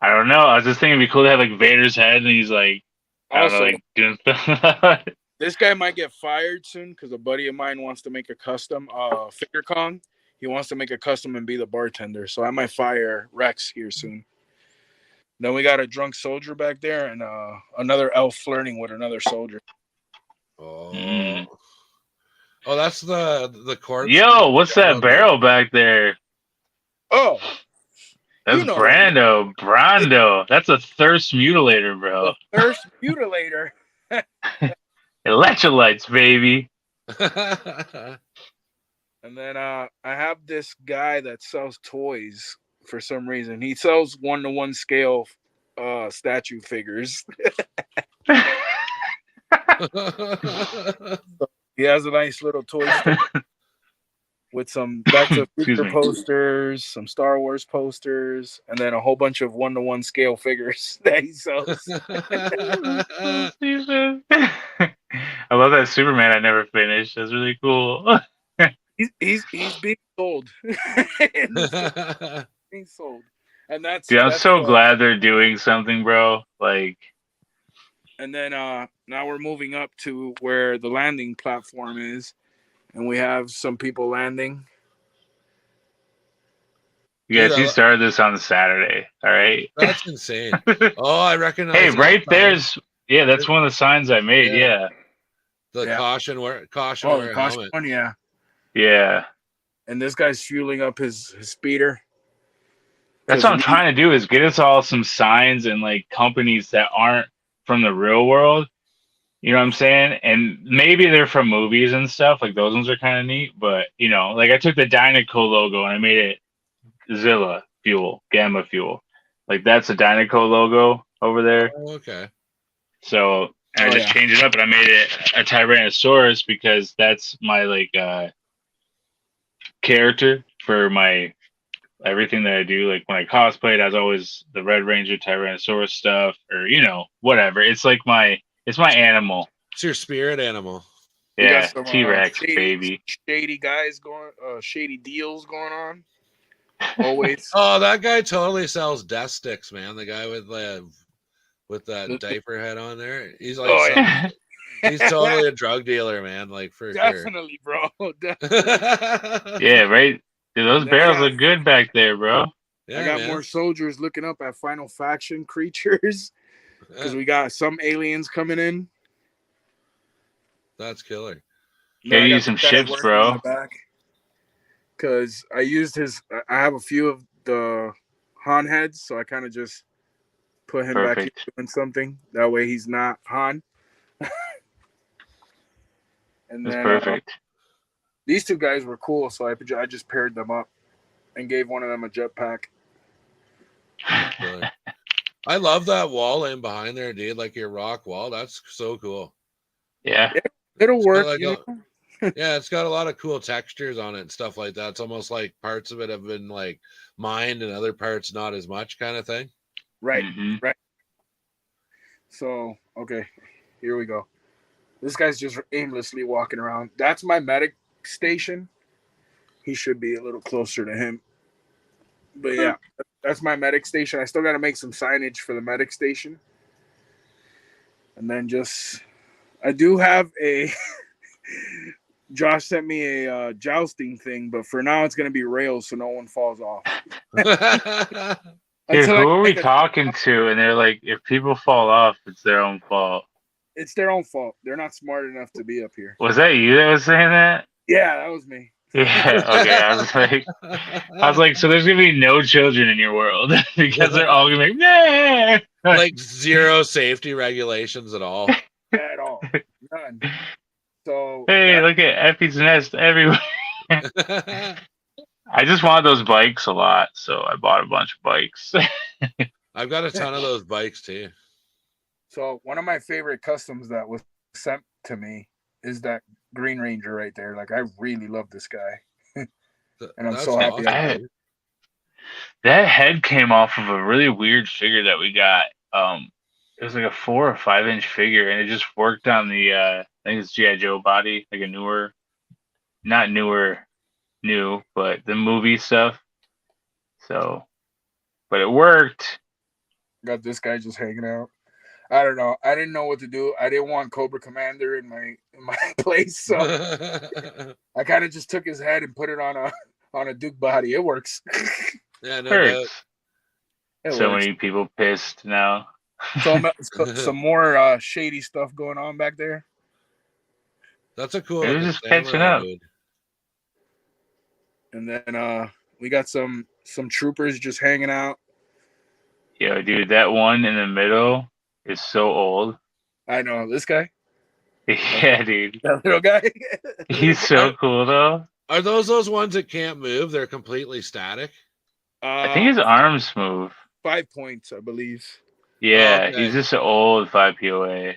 I don't know. I was just thinking it'd be cool to have like Vader's head, and he's like, I don't know, also, like doing stuff. this guy might get fired soon because a buddy of mine wants to make a custom figure Kong. He wants to make a custom and be the bartender. So I might fire Rex here soon. Then we got a drunk soldier back there and another elf flirting with another soldier. Oh, Mm. oh, that's the corpse. Yo, what's that barrel back there? Oh, That's you know Brando. That's a thirst mutilator, bro. the thirst mutilator. Electrolytes, baby. And then I have this guy that sells toys for some reason. He sells 1-to-1 scale statue figures. He has a nice little toy store with some Back to the Future posters, some Star Wars posters, and then a whole bunch of 1-to-1 scale figures that he sells. I love that Superman I never finished. That's really cool. He's being sold. Being sold. And that's Dude, I'm so glad they're doing something, bro. Like, and then now we're moving up to where the landing platform is, and we have some people landing. you guys, you started this on Saturday, all right? That's insane. Oh, I recognize. Hey, right there's that's one of the signs I made. Yeah. The caution helmet. One, yeah. Yeah. And this guy's fueling up his speeder. That's what I'm trying to do is get us all some signs and like companies that aren't from the real world. You know what I'm saying? And maybe they're from movies and stuff. Like those ones are kind of neat. But, you know, like I took the Dynaco logo and I made it Zilla fuel, Gamma fuel. Like that's a Dynaco logo over there. Oh, okay. So I just changed it up and I made it a Tyrannosaurus because that's my like character for my everything that I do. Like when I cosplayed, I was always the Red Ranger Tyrannosaurus stuff, or you know, whatever. It's like it's my animal. It's your spirit animal. Yeah, T-Rex, baby. Shady guys shady deals going on. Always. Oh, that guy totally sells death sticks, man. The guy with that diaper head on there. He's like, he's totally a drug dealer, man. Like for definitely, sure. Bro. Definitely. Yeah, right. Dude, those barrels look good back there, bro. Yeah, I got more soldiers looking up at Final Faction creatures because we got some aliens coming in. That's killer. Yeah, you use some ships, bro. Because I used I have a few of the Han heads, so I kind of just put him back here doing something. That way he's not Han. And that's then, perfect. These two guys were cool, so I just paired them up and gave one of them a jetpack. I love that wall in behind there, dude. Like your rock wall. That's so cool. Yeah. It'll work. Yeah, it's got a lot of cool textures on it and stuff like that. It's almost like parts of it have been like mined and other parts not as much kind of thing. Right. Right. So, okay, here we go. This guy's just aimlessly walking around. That's my medic station. He should be a little closer to him. But yeah, that's my medic station. I still got to make some signage for the medic station. And then I do have a Josh sent me a jousting thing, but for now it's going to be rails so no one falls off. Dude, who are we talking to? And they're like, if people fall off, it's their own fault. It's their own fault. They're not smart enough to be up here. Was that you that was saying that? Yeah, that was me. Yeah, okay. I was like, so there's gonna be no children in your world because they're all gonna be nah! Like zero safety regulations at all. At all. None. So hey, look at Effie's nest everywhere. I just wanted those bikes a lot, so I bought a bunch of bikes. I've got a ton of those bikes too. So one of my favorite customs that was sent to me is that Green Ranger right there. Like I really love this guy, and I'm That's so happy I awesome. got it. That head came off of a really weird figure that we got. It was like a 4 or 5 inch figure, and it just worked on the I think it's GI Joe body, like a newer, not new, but the movie stuff. So, but it worked. Got this guy just hanging out. I don't know. I didn't know what to do. I didn't want Cobra Commander in my place, so I kind of just took his head and put it on a Duke body. It works. Yeah, no doubt. Hurts. It So works. many people pissed now. Some more shady stuff going on back there. That's a cool They're looking just catching samurai, up. dude. And then we got some troopers just hanging out. Yo, dude, that one in the middle is so old. I know this guy, Yeah, dude. that little guy. He's so cool though. Are those ones that can't move? They're completely static. I think his arms move. 5 points, I believe. Yeah, Okay. he's just an old 5 POA.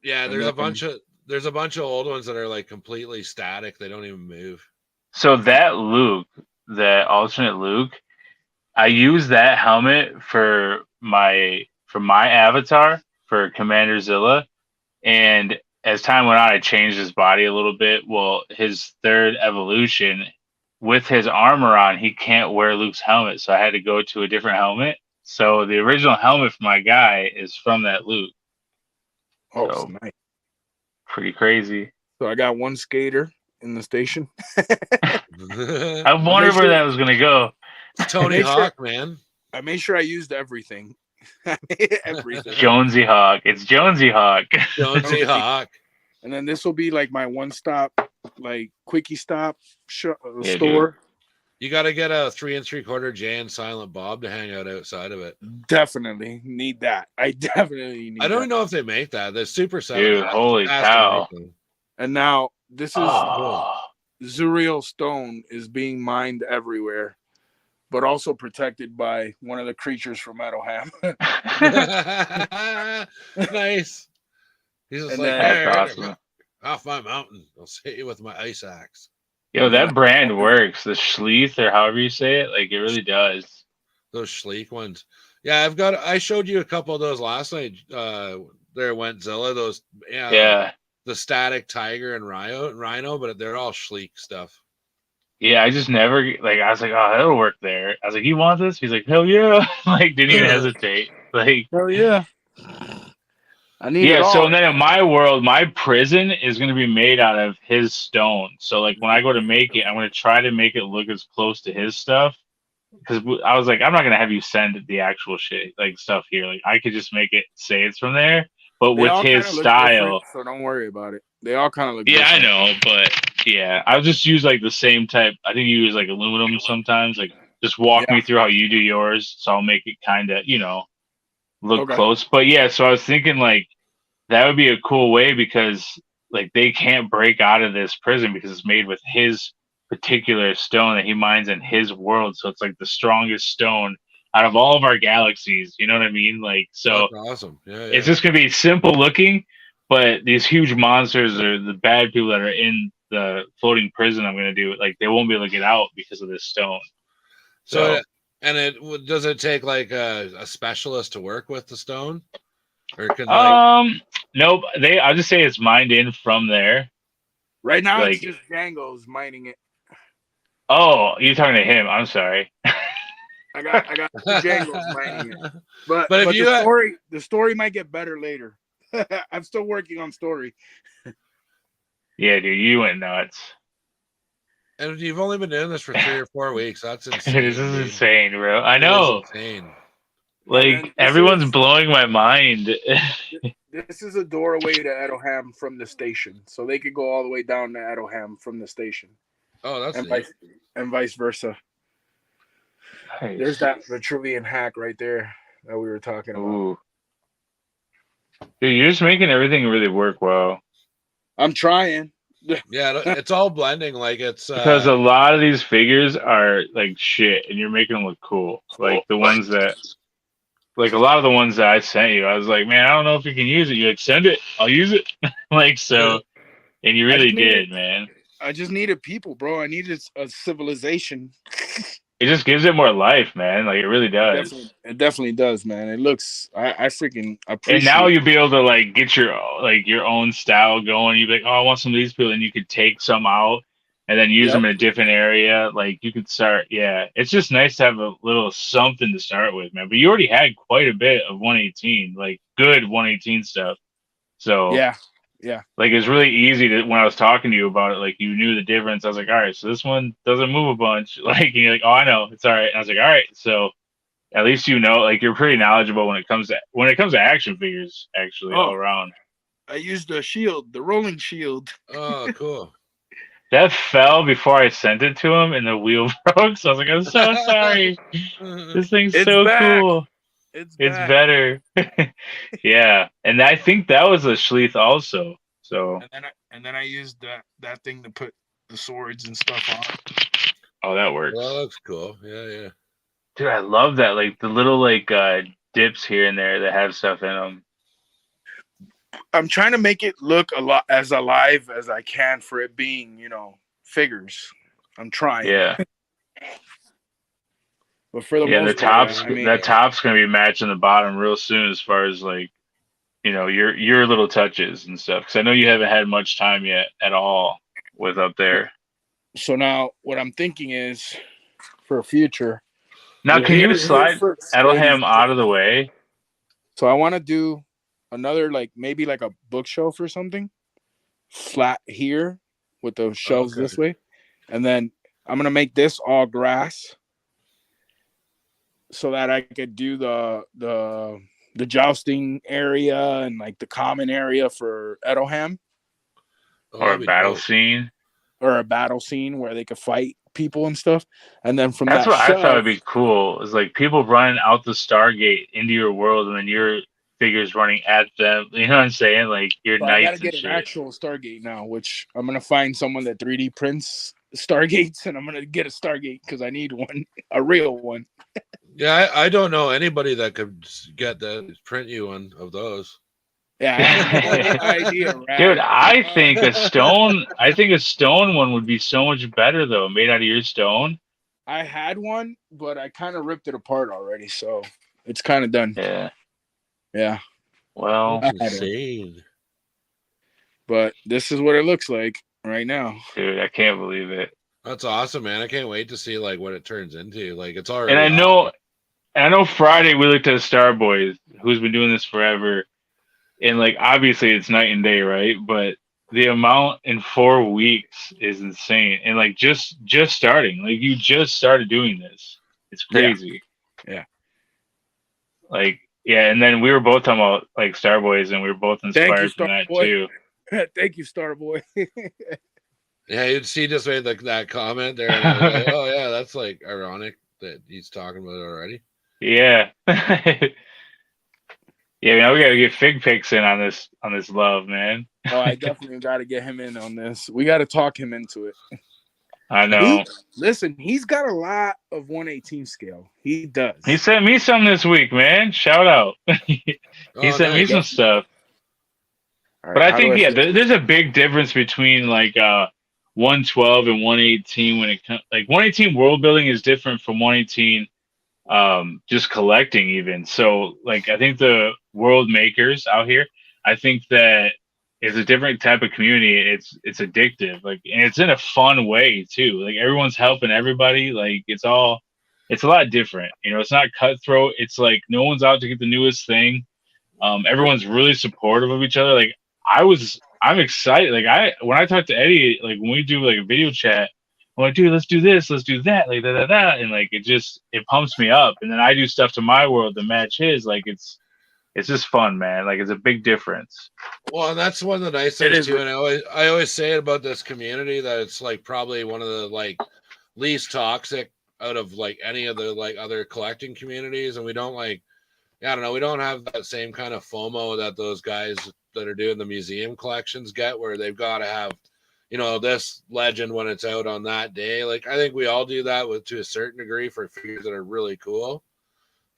Yeah, And there's then- a bunch of old ones that are like completely static. They don't even move. So that Luke, that alternate Luke, I use that helmet for my avatar for Commander Zilla, and as time went on, I changed his body a little bit. Well, his third evolution, with his armor on, he can't wear Luke's helmet, so I had to go to a different helmet. So the original helmet for my guy is from that Luke. Oh, So- nice. Pretty crazy. So I got one skater in the station. I wondered where that was gonna go. Tony Make sure- Hawk, man. I made sure I used everything. Everything. Jonesy Hawk. It's Jonesy Hawk. Jonesy Hawk. And then this will be like my one stop, like quickie stop Yeah, store. You got to get a 3 3/4 Jay and Silent Bob to hang out outside of it. Definitely need that. I definitely need I don't that. even know if they make that. The Super 7. Dude, holy has to cow. make them. And now this is Oh. Zuriel Stone is being mined everywhere, but also protected by one of the creatures from Edelham. Nice. He's just And like, then- hey, That's awesome. off my mountain. I'll hit you with my ice axe. Yo, that brand works. The Schleeth, or however you say it, like it really does. Those sleek ones. Yeah, I showed you a couple of those last night. There went Zilla. Those, Yeah. the static tiger and rhino, but they're all sleek stuff. Yeah, I just never like. I was like, oh, that'll work there. I was like, you want this? He's like, hell yeah! Like, didn't even hesitate. Like, Hell yeah. I need it yeah. all. So then in my world, my prison is going to be made out of his stone. So like when I go to make it, I'm going to try to make it look as close to his stuff. Because I was like, I'm not going to have you send the actual shit like stuff here. Like I could just make it say it's from there, but They with all his kinda look style. different, so don't worry about it. They all kind of look Yeah, I different. know, but yeah, I'll just use like the same type. I think you use like aluminum sometimes. Like just walk me through how you do yours, so I'll make it kind of look Okay. close. But yeah, so I was thinking like that would be a cool way because like they can't break out of this prison because it's made with his particular stone that he mines in his world. So it's like the strongest stone out of all of our galaxies. You know what I mean? Like so. That's awesome. Yeah, It's just gonna be simple looking, but these huge monsters or the bad people that are in the floating prison, I'm gonna do it like they won't be able to get out because of this stone. So, and does it take like a specialist to work with the stone, or can Nope. I'll just say it's mined in from there. Right now, Like- it's just Django's mining it. Oh, you're talking to him. I'm sorry. I got Django's mining it. But But if you the story might get better later. I'm still working on story. Yeah, dude, you went nuts. and you've only been doing this for 3 or 4 weeks, that's insane. This is dude. insane, bro. I It is know. insane. And Like this everyone's is- blowing my mind. This is a doorway to Edelham from the station, so they could go all the way down to Edelham from the station, Oh, that's and neat. vice versa. Nice. There's that Vitruvian hack right there that we were talking about. Ooh. Dude, you're just making everything really work well. I'm trying. Yeah, it's all blending. Like it's Because a lot of these figures are like shit, and you're making them look cool. Like the ones that like a lot of the ones that I sent you, I was like, man, I don't know if you can use it. You like send it, I'll use it. Like so, and you I really just needed, did, man. I just needed people, bro. I needed a civilization. It just gives it more life, man. Like it really does. It definitely does, man. It looks. I freaking And now appreciate. you'll be able to like get your own style going. You'd be like, oh, I want some of these people, and you could take some out and then use Yep. them in a different area. Like you could start, yeah. It's just nice to have a little something to start with, man. But you already had quite a bit of 118, like good 118 stuff. So Yeah. Yeah. like it's really easy to when I was talking to you about it, like you knew the difference. I was like, all right, so this one doesn't move a bunch. Like and you're like, oh, I know, it's all right. And I was like, all right, so at least you know, like you're pretty knowledgeable when it comes to action figures, actually, all Oh, around. I used the shield, the rolling shield. Oh, cool. That fell before I sent it to him, and the wheel broke. So I was like, I'm so sorry. This thing's It's so back. cool. It's It's back. better. Yeah, and I think that was a Schleith also. So And then I used that thing to put the swords and stuff on. oh, that works. Well, that looks cool. Yeah. Dude, I love that. Like the little like dips here and there that have stuff in them. I'm trying to make it look a lot as alive as I can for it being, figures. I'm trying. Yeah. But for the Yeah, most that part, top's gonna be matching the bottom real soon as far as like your little touches and stuff. Because I know you haven't had much time yet at all with up there. so now what I'm thinking is for future. Now, can you here's slide first, Edelham ladies. out of the way? So I want to do another maybe like a bookshelf or something flat here with those shelves Okay. this way, and then I'm gonna make this all grass so that I could do the jousting area and like the common area for Edelham Oh, Or a that'd be battle dope. scene? or a battle scene where they could fight people and stuff, and then from That's that what I thought would shelf. be cool. Is like people running out the Stargate into your world, and then your figures running at them. You know what I'm saying? Like your So I gotta knights and get an shit. actual Stargate now, which I'm gonna find someone that 3D prints Stargates, and I'm gonna get a Stargate because I need one, a real one. Yeah, I don't know anybody that could get that print you one of those. Yeah, I have no idea, right? Dude, I think a stone one would be so much better though, made out of your stone. I had one, but I kind of ripped it apart already, so it's kind of done. Yeah. Yeah, Well, That's I had it. insane. But this is what it looks like right now. dude, I can't believe it. That's awesome, man. I can't wait to see like what it turns into. Like it's And already I know Friday we looked at Starboy, who's been doing this forever, and like obviously it's night and day, right? But the amount in 4 weeks is insane, and like just starting, like you just started doing this, it's crazy. Yeah. Like yeah, and then we were both talking about like Starboys, and we were both inspired from that Starboy. too. Thank you, Starboy. Yeah, you'd see just made like that comment there, and I was like, oh yeah, that's like ironic that he's talking about it already. Yeah. Yeah, now we gotta get Fig Pics in on this love, man. Oh, I definitely got to get him in on this. We got to talk him into it. I know. Listen, he's got a lot of 118 scale. He does. He sent me some this week, man. Shout out. He sent me nice. some stuff. All right, But I how think do there's a big difference between like 112 and 118 when it comes like 118 world building is different from 118 just collecting even. So like I think the world makers out here, I think that it's a different type of community. It's addictive, like, and it's in a fun way too. Like everyone's helping everybody. Like it's a lot different. It's not cutthroat. It's like no one's out to get the newest thing. Everyone's really supportive of each other. Like I'm excited. Like when I talk to Eddie, like when we do like a video chat, I'm like, dude, let's do this, let's do that, like that, and like it pumps me up. And then I do stuff to my world to match his. Like it's just fun, man. Like it's a big difference. Well, and that's one of the nice It things is. too. And I always say it about this community that it's like probably one of the like least toxic out of like any of the like other collecting communities. And we don't like, I don't know, we don't have that same kind of FOMO that those guys that are doing the museum collections get, where they've got to have, this legend when it's out on that day. Like I think we all do that to a certain degree for figures that are really cool.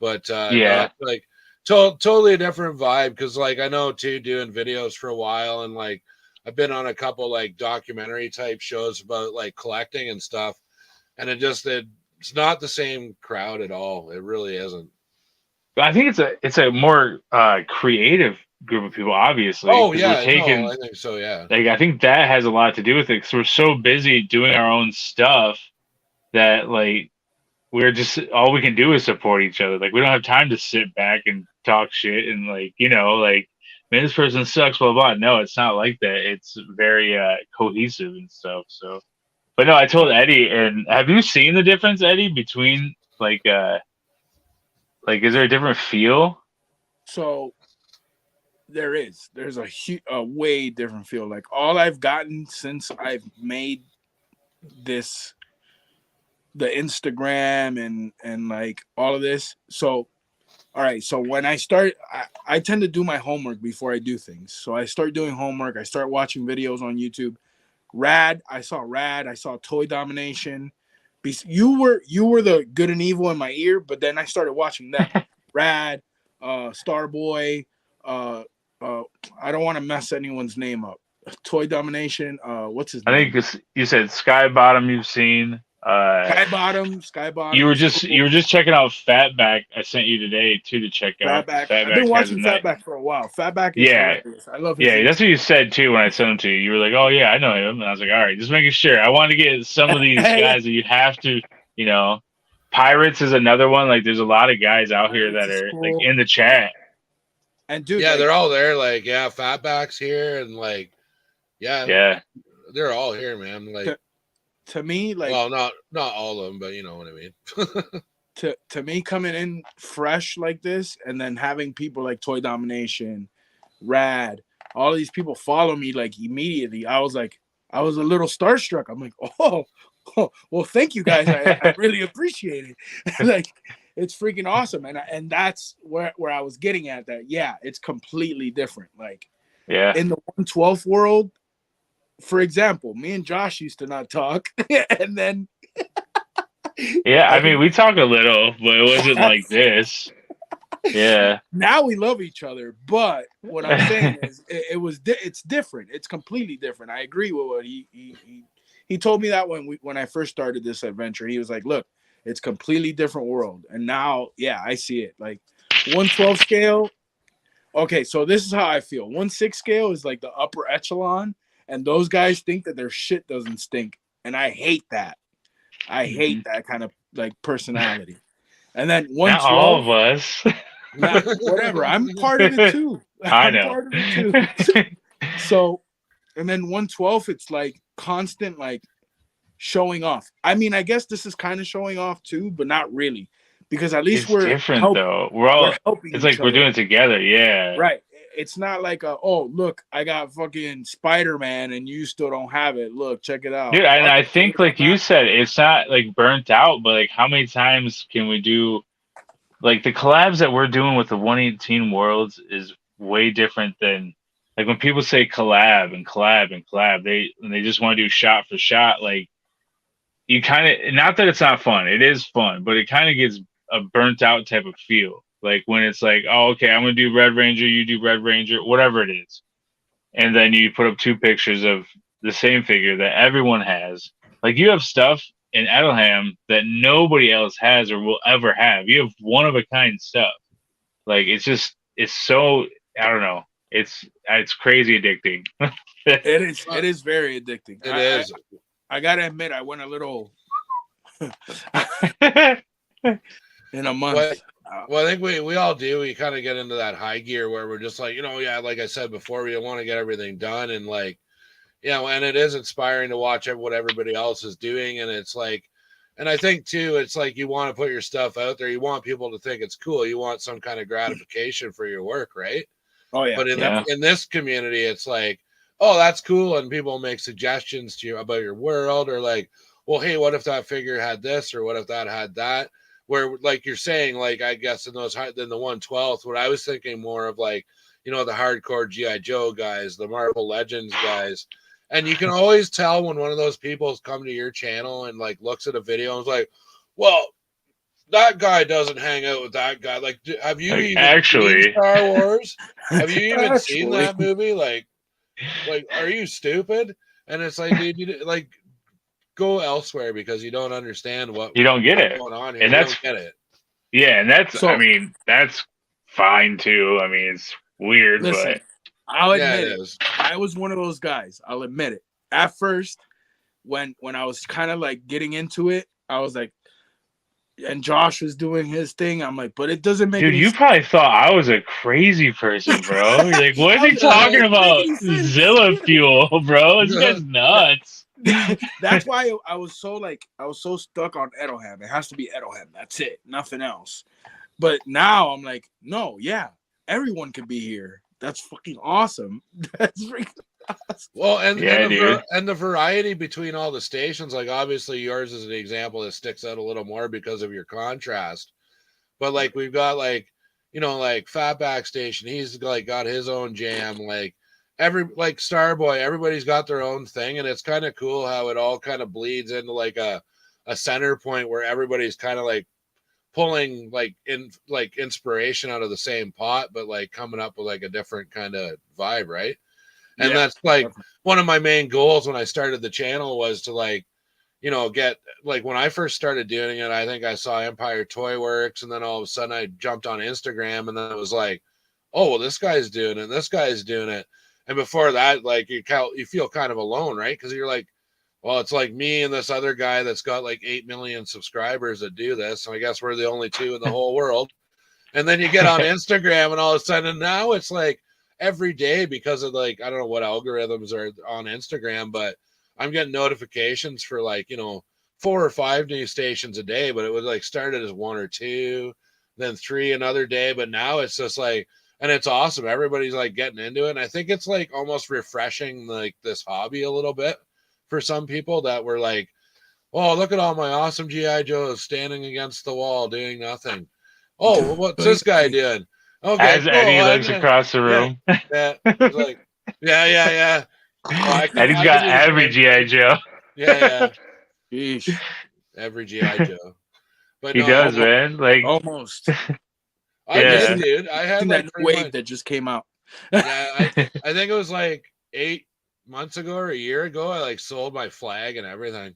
But no, Yeah. it's like totally a different vibe because like I know too doing videos for a while and like I've been on a couple like documentary type shows about like collecting and stuff, and it's not the same crowd at all. It really isn't. I think it's a more creative group of people, obviously, Oh because we're yeah, no, taking I think so. Yeah. like I think that has a lot to do with it because we're so busy doing our own stuff that like we're just all we can do is support each other. Like we don't have time to sit back and talk shit and like like man, this person sucks, blah blah. No, it's not like that. It's very cohesive and stuff. So, but no, I told Eddie, and have you seen the difference, Eddie, between like is there a different feel? So there's a way different feel. Like all I've gotten since I've made this, the Instagram and like all of this. So all right, so when I start, I tend to do my homework before I do things. So I start doing homework. I start watching videos on YouTube. Rad, I saw Toy Domination. You were the good and evil in my ear, but then I started watching them. Rad, Starboy, I don't want to mess anyone's name up. Toy Domination, what's his I name? think you said Sky Bottom. You've seen. Sky You Bottom were is just cool. you were just checking out Fatback. I sent you today too to check out. Fatback. I've Fatback been has a watching night. Fatback for a while. Fatback is Yeah, hilarious. I love his. yeah, that's what you said too when I sent them to you. You were like, "Oh yeah, I know him," and I was like, "All right, just making sure." I want to get some of these Hey, guys that you have to, you know. Pirates is another one. Like, there's a lot of guys out here Pirates that is are like cool. in the chat. And dude, Yeah, like, they're all there. Like, yeah, Fatback's here, and like, yeah, Yeah, they're all here, man. Like, to me, like well, not all of them, but you know what I mean. to me coming in fresh like this and then having people like Toy Domination, Rad, all these people follow me like immediately. I was a little starstruck. I'm like, oh well, thank you guys. I really appreciate it. Like it's freaking awesome. And that's where I was getting at that. Yeah, it's completely different. Like yeah, in the 112th world, for example, me and Josh used to not talk. And then yeah. I I mean, think we talk a little, but it wasn't like this. Yeah, now we love each other, but what I'm saying is it's different. It's completely different. I agree with what he told me that when I first started this adventure. He was like, look, it's completely different world. And now, yeah, I see it. Like 112 scale. Okay, so this is how I feel. 1/6 scale is like the upper echelon, and those guys think that their shit doesn't stink. And I hate that. I hate that kind of like personality. And then not all 112, of us. not whatever. I'm part of it too. I I'm know. part of it too. So, and then 112, it's like constant like showing off. I mean, I guess this is kind of showing off too, but not really, because at least It's different though. we're helping It's each like we're other. doing it together. Yeah. Right. It's not like oh look, I got fucking Spider-Man and you still don't have it. Look, check it out. Dude, and I Okay, think like you said, it's not like burnt out, but like how many times can we do like the collabs that we're doing with the 118 worlds is way different than like when people say collab and collab and collab, they just want to do shot for shot. Like you kind of not that it's not fun, it is fun, but it kind of gets a burnt out type of feel. Like when it's like, oh, okay, I'm gonna do Red Ranger, you do Red Ranger, whatever it is, and then you put up two pictures of the same figure that everyone has. Like you have stuff in Edelham that nobody else has or will ever have. You have one of a kind stuff. Like it's so I don't know. It's crazy addicting. it is very addicting. It is. I gotta admit, I went a little in a month. Well, I think we all do. We kind of get into that high gear where we're just like, yeah, like I said before, we want to get everything done. And like, and it is inspiring to watch what everybody else is doing. And it's like, and I think too, it's like you want to put your stuff out there. You want people to think it's cool. You want some kind of gratification for your work, right? Oh yeah. But in this community, it's like, oh, that's cool. And people make suggestions to you about your world or like, well, hey, what if that figure had this or what if that had that? Where like you're saying, like, I guess in the 112th, what I was thinking more of like, the hardcore G.I. Joe guys, the Marvel Legends guys. And you can always tell when one of those people has come to your channel and like looks at a video and is like, well, that guy doesn't hang out with that guy. Like, have you even Actually. seen Star Wars? Have you even seen Actually. that movie? Like, are you stupid? And it's like, dude, like, go elsewhere because you don't understand You don't get what's it. going on here. And You that's don't get it. Yeah, and that's So- I mean, that's fine too. I mean, it's weird, Listen, I'll Yeah, admit it it. is. I was one of those guys. I'll admit it. At first, when I was kind of like getting into it, I was like, and Josh was doing his thing. I'm like, but it doesn't make dude, any you sense. probably thought I was a crazy person, bro. You're like, what is he I was like, talking it doesn't about? make any sense. Zilla fuel, bro. This guy's nuts. That's why I was so stuck on Edelham. It has to be Edelham. That's it. Nothing else. But now I'm like, no, yeah, everyone can be here. That's fucking awesome. That's freaking awesome. Well, and Yeah, dude. the variety between all the stations, like obviously yours is an example that sticks out a little more because of your contrast. But like we've got like, like Fatback Station, he's like got his own jam. Like Starboy, everybody's got their own thing, and it's kind of cool how it all kind of bleeds into like a center point where everybody's kind of like pulling like inspiration out of the same pot, but like coming up with like a different kind of vibe, right? And that's like one of my main goals when I started the channel was to like, get like when I first started doing it, I think I saw Empire Toy Works, and then all of a sudden I jumped on Instagram, and then it was like, oh, well, this guy's doing it, this guy's doing it. And before that, like you feel kind of alone, right? Because you're like, well, it's like me and this other guy that's got like 8 million subscribers that do this. And I guess we're the only two in the whole world. And then you get on Instagram, and all of a sudden now it's like every day because of like, I don't know what algorithms are on Instagram, but I'm getting notifications for like, 4 or 5 new stations a day, but it would like started as 1 or 2, then 3 another day. But now it's just like, and it's awesome. Everybody's like getting into it. And I think it's like almost refreshing like this hobby a little bit for some people that were like, oh, look at all my awesome GI Joes standing against the wall doing nothing. Oh, what's this guy doing? Okay, As Eddie looks across the room. Yeah. It's like, yeah. Oh, Eddie's got every GI Joe. Yeah. Yeesh. Every GI Joe. But He does, man. Like almost. I did, dude. I had like that wave that just came out. Yeah, I think it was like 8 months ago or a year ago. I like sold my flag and everything.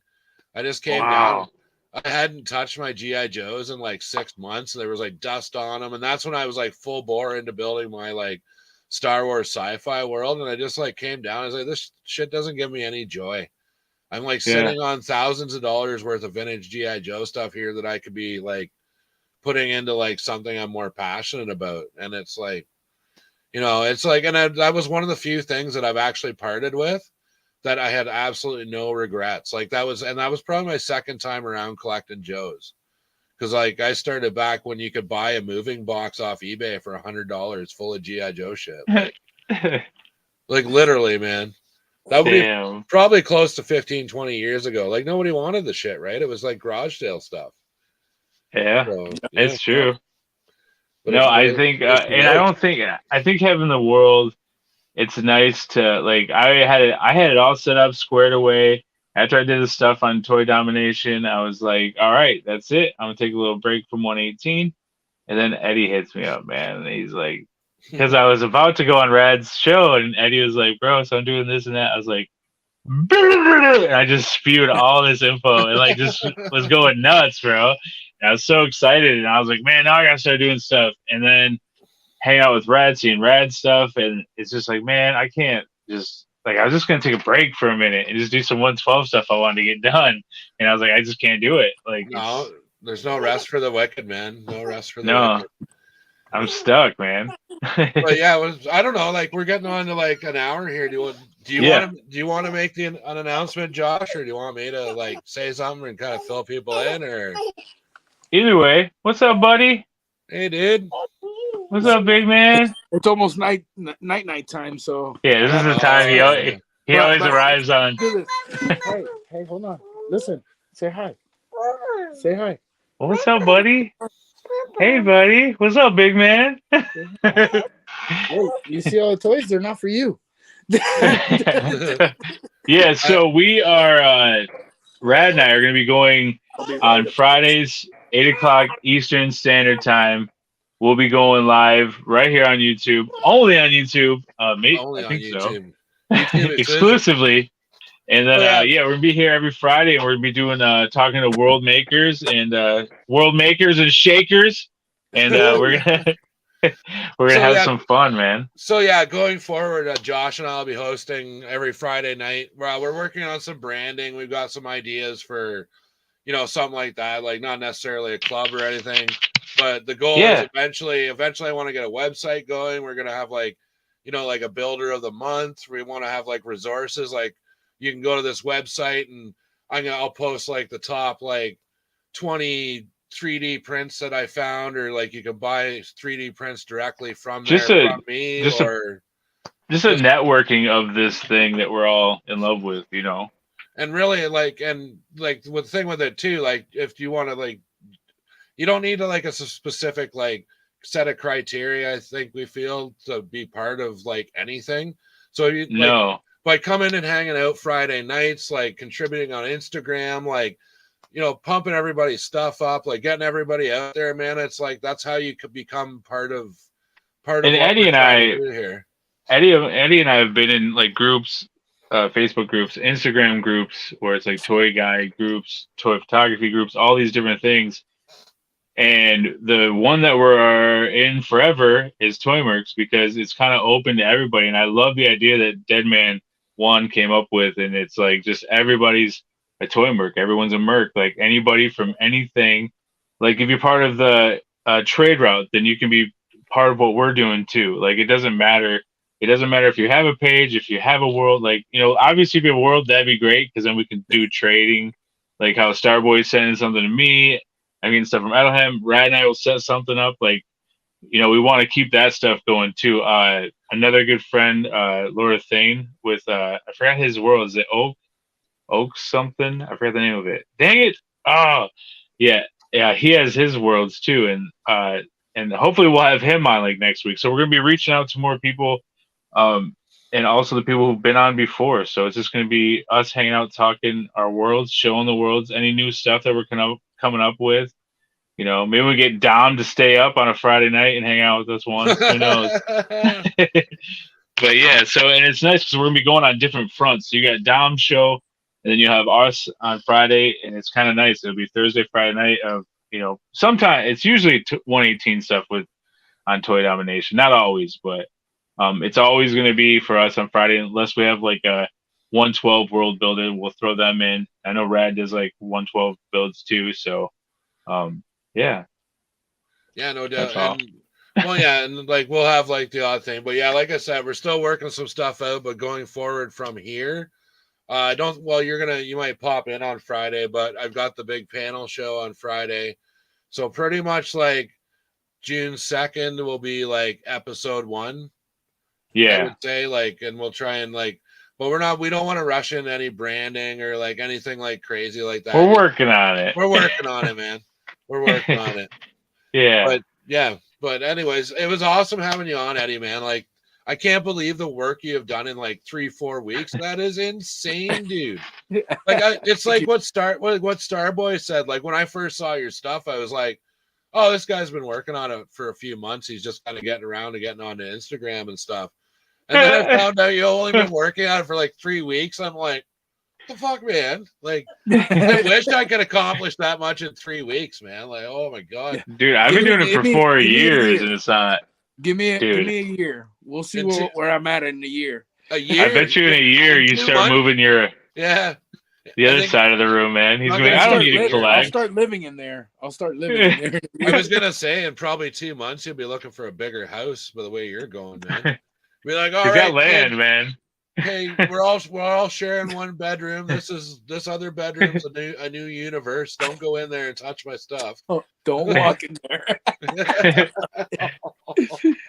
I just came down. I hadn't touched my GI Joes in like 6 months. There was like dust on them, and that's when I was like full bore into building my like Star Wars sci-fi world. And I just like came down. I was like, this shit doesn't give me any joy. I'm like sitting on thousands of dollars worth of vintage GI Joe stuff here that I could be like putting into like something I'm more passionate about. And it's like, it's like, and that was one of the few things that I've actually parted with that I had absolutely no regrets. Like that was probably my second time around collecting Joes. Cause like I started back when you could buy a moving box off eBay for $100 full of GI Joe shit. Like literally, man. That would be probably close to 15, 20 years ago. Like nobody wanted the shit, right? It was like garage sale stuff. Yeah, so, it's true. But no, I think, and I think having the world, it's nice to like. I had it all set up, squared away. After I did the stuff on Toy Domination, I was like, all right, that's it. I'm gonna take a little break from 118, and then Eddie hits me up, man, and he's like, because I was about to go on Rad's show, and Eddie was like, bro, so I'm doing this and that. I was like, and I just spewed all this info and like just was going nuts, bro. And I was so excited, and I was like, man, now I gotta start doing stuff. And then hang out with Rad, seeing Rad stuff, and it's just like, man, I can't just like I was just gonna take a break for a minute and just do some 112 stuff I wanted to get done. And I was like, I just can't do it. Like, no, there's no rest for the wicked, man. No rest for the wicked. I'm stuck, man. But yeah, I don't know. Like we're getting on to like an hour here. Do you want to make an announcement, Josh, or do you want me to like say something and kind of fill people in, or? Either way, what's up, buddy? Hey, dude. What's up, big man? It's almost night time, so yeah, this is the time he always arrives on. Hey, hold on. Listen, say hi. Say hi. What's up, buddy? Hey, buddy. What's up, big man? Hey, you see all the toys? They're not for you. Yeah, so we are. Rad and I are going to be going on Fridays 8 o'clock Eastern Standard Time. We'll be going live right here on YouTube, only on YouTube. Only I on think so. YouTube. YouTube Exclusively. And then, Oh, we're gonna be here every Friday, and we're gonna be doing talking to world makers and shakers, and we're gonna we're gonna have some fun, man. So yeah, going forward, Josh and I'll be hosting every Friday night. We're working on some branding. We've got some ideas for, something like that, like not necessarily a club or anything, but the goal is eventually I want to get a website going. We're gonna have like a builder of the month. We want to have like resources, like you can go to this website and I'll post like the top like 20 3D prints that I found, or like you can buy 3D prints directly from from me, just a networking of this thing that we're all in love with, And really, with the thing with it too, like if you want to, like, you don't need to like a specific like set of criteria. I think we feel to be part of like anything. So by coming and hanging out Friday nights, like contributing on Instagram, like, pumping everybody's stuff up, like getting everybody out there, man. It's like that's how you could become part of what Eddie we're trying to do here. Eddie and I have been in like groups, Facebook groups, Instagram groups, where it's like toy guy groups, toy photography groups, all these different things. And the one that we're in forever is Toymerks, because it's kind of open to everybody. And I love the idea that Deadman One came up with, and it's like just everybody's a toy merc. Everyone's a merc. Like anybody from anything. Like if you're part of the trade route, then you can be part of what we're doing too. Like it doesn't matter. It doesn't matter if you have a page, if you have a world. Like, obviously if you have a world, that'd be great, because then we can do trading. Like how Starboy's sending something to me. I mean, stuff from Edelham. Rad and I will set something up. Like, we want to keep that stuff going too. Another good friend, Laura Thane, with I forgot his world. Is it Oak something? I forgot the name of it. Dang it! Oh, yeah. He has his worlds too, and hopefully we'll have him on like next week. So we're gonna be reaching out to more people, and also the people who've been on before. So it's just gonna be us hanging out, talking our worlds, showing the worlds, any new stuff that we're coming up with. Maybe we get Dom to stay up on a Friday night and hang out with us once. Who knows? But yeah, and it's nice because we're gonna be going on different fronts. So you got Dom's show, and then you have us on Friday, and it's kind of nice. It'll be Thursday, Friday night of, sometime it's usually 118 stuff on Toy Domination. Not always, but it's always going to be for us on Friday, unless we have like a 112 world builder. We'll throw them in. I know Rad does like 112 builds too. So, yeah. Yeah, no doubt. And like we'll have like the odd thing, but yeah, like I said, we're still working some stuff out. But going forward from here, you might pop in on Friday, but I've got the big panel show on Friday. So pretty much like June 2nd will be like episode 1. Yeah. I would say, like, and we'll try and like, but we don't want to rush in any branding or like anything like crazy like that. We're working on it. We're working on it, man. We're working on it. Yeah. But anyways, it was awesome having you on, Eddie, man. Like, I can't believe the work you have done in like 3-4 weeks. That is insane, dude. Like, it's like what Starboy said. Like when I first saw your stuff, I was like, "Oh, this guy's been working on it for a few months. He's just kind of getting around to getting onto Instagram and stuff." And then I found out you only been working on it for like 3 weeks. I'm like, "What the fuck, man? Like, I wish I could accomplish that much in 3 weeks, man. Like, oh my god, dude, I've been doing it for 4 years, and it's not." Give me a year. We'll see where I'm at in a year. A year. I bet you in a year you start moving the other side of the room, man. He's going. I don't need to collect. I'll start living in there. I was gonna say in probably 2 months you'll be looking for a bigger house. By the way you're going, man. Be like, all right, got land, man. Hey, we're all sharing one bedroom. This other bedroom's a new universe. Don't go in there and touch my stuff. Oh, don't walk in there.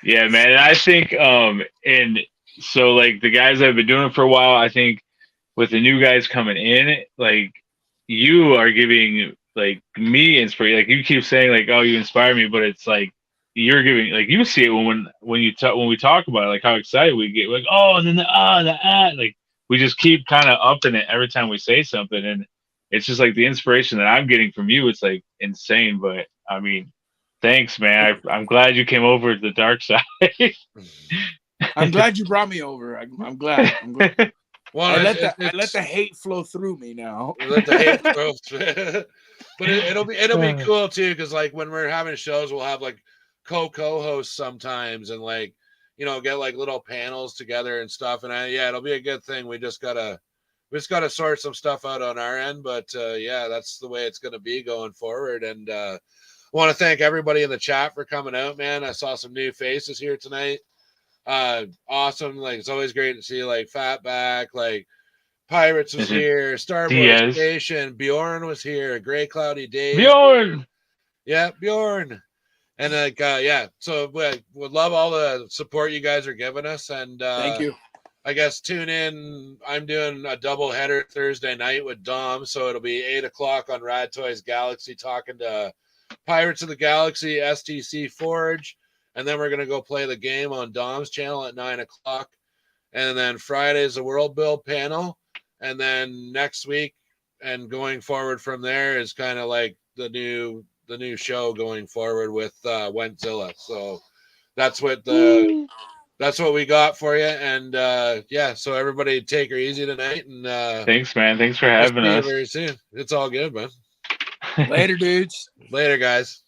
Yeah, man. And I think and so like the guys that have been doing it for a while, I think with the new guys coming in, like you are giving like me inspiration. Like you keep saying like, oh, you inspire me, but it's like you're giving, like you see it when we talk about it, like how excited we get, like, oh, and then like we just keep kind of upping it every time we say something, and it's just like the inspiration that I'm getting from you. It's like insane. But I mean, thanks, man. I'm glad you came over to the dark side. I'm glad you brought me over. I'm glad. Well, I let the hate flow through me now. Let the hate flow through. But it'll be cool too, because like when we're having shows, we'll have like co-hosts sometimes, and like get like little panels together and stuff. And it'll be a good thing. We just gotta sort some stuff out on our end. But that's the way it's gonna be going forward. And I want to thank everybody in the chat for coming out, man. I saw some new faces here tonight. Awesome. Like it's always great to see like Fatback, like Pirates was here, Starboy Station, Bjorn was here, Gray Cloudy Days. Bjorn! Yeah, Bjorn. And like so we would love all the support you guys are giving us. And thank you. I guess tune in. I'm doing a double header Thursday night with Dom, so it'll be 8:00 on Rad Toys Galaxy talking to Pirates of the Galaxy, STC Forge. And then we're going to go play the game on Dom's channel at 9:00. And then Friday's the World Build panel. And then next week and going forward from there is kind of like the new show going forward with Wentzilla. So that's what we got for you. And so everybody take her easy tonight. And thanks, man. Thanks for having us. Very soon. It's all good, man. Later, dudes. Later, guys.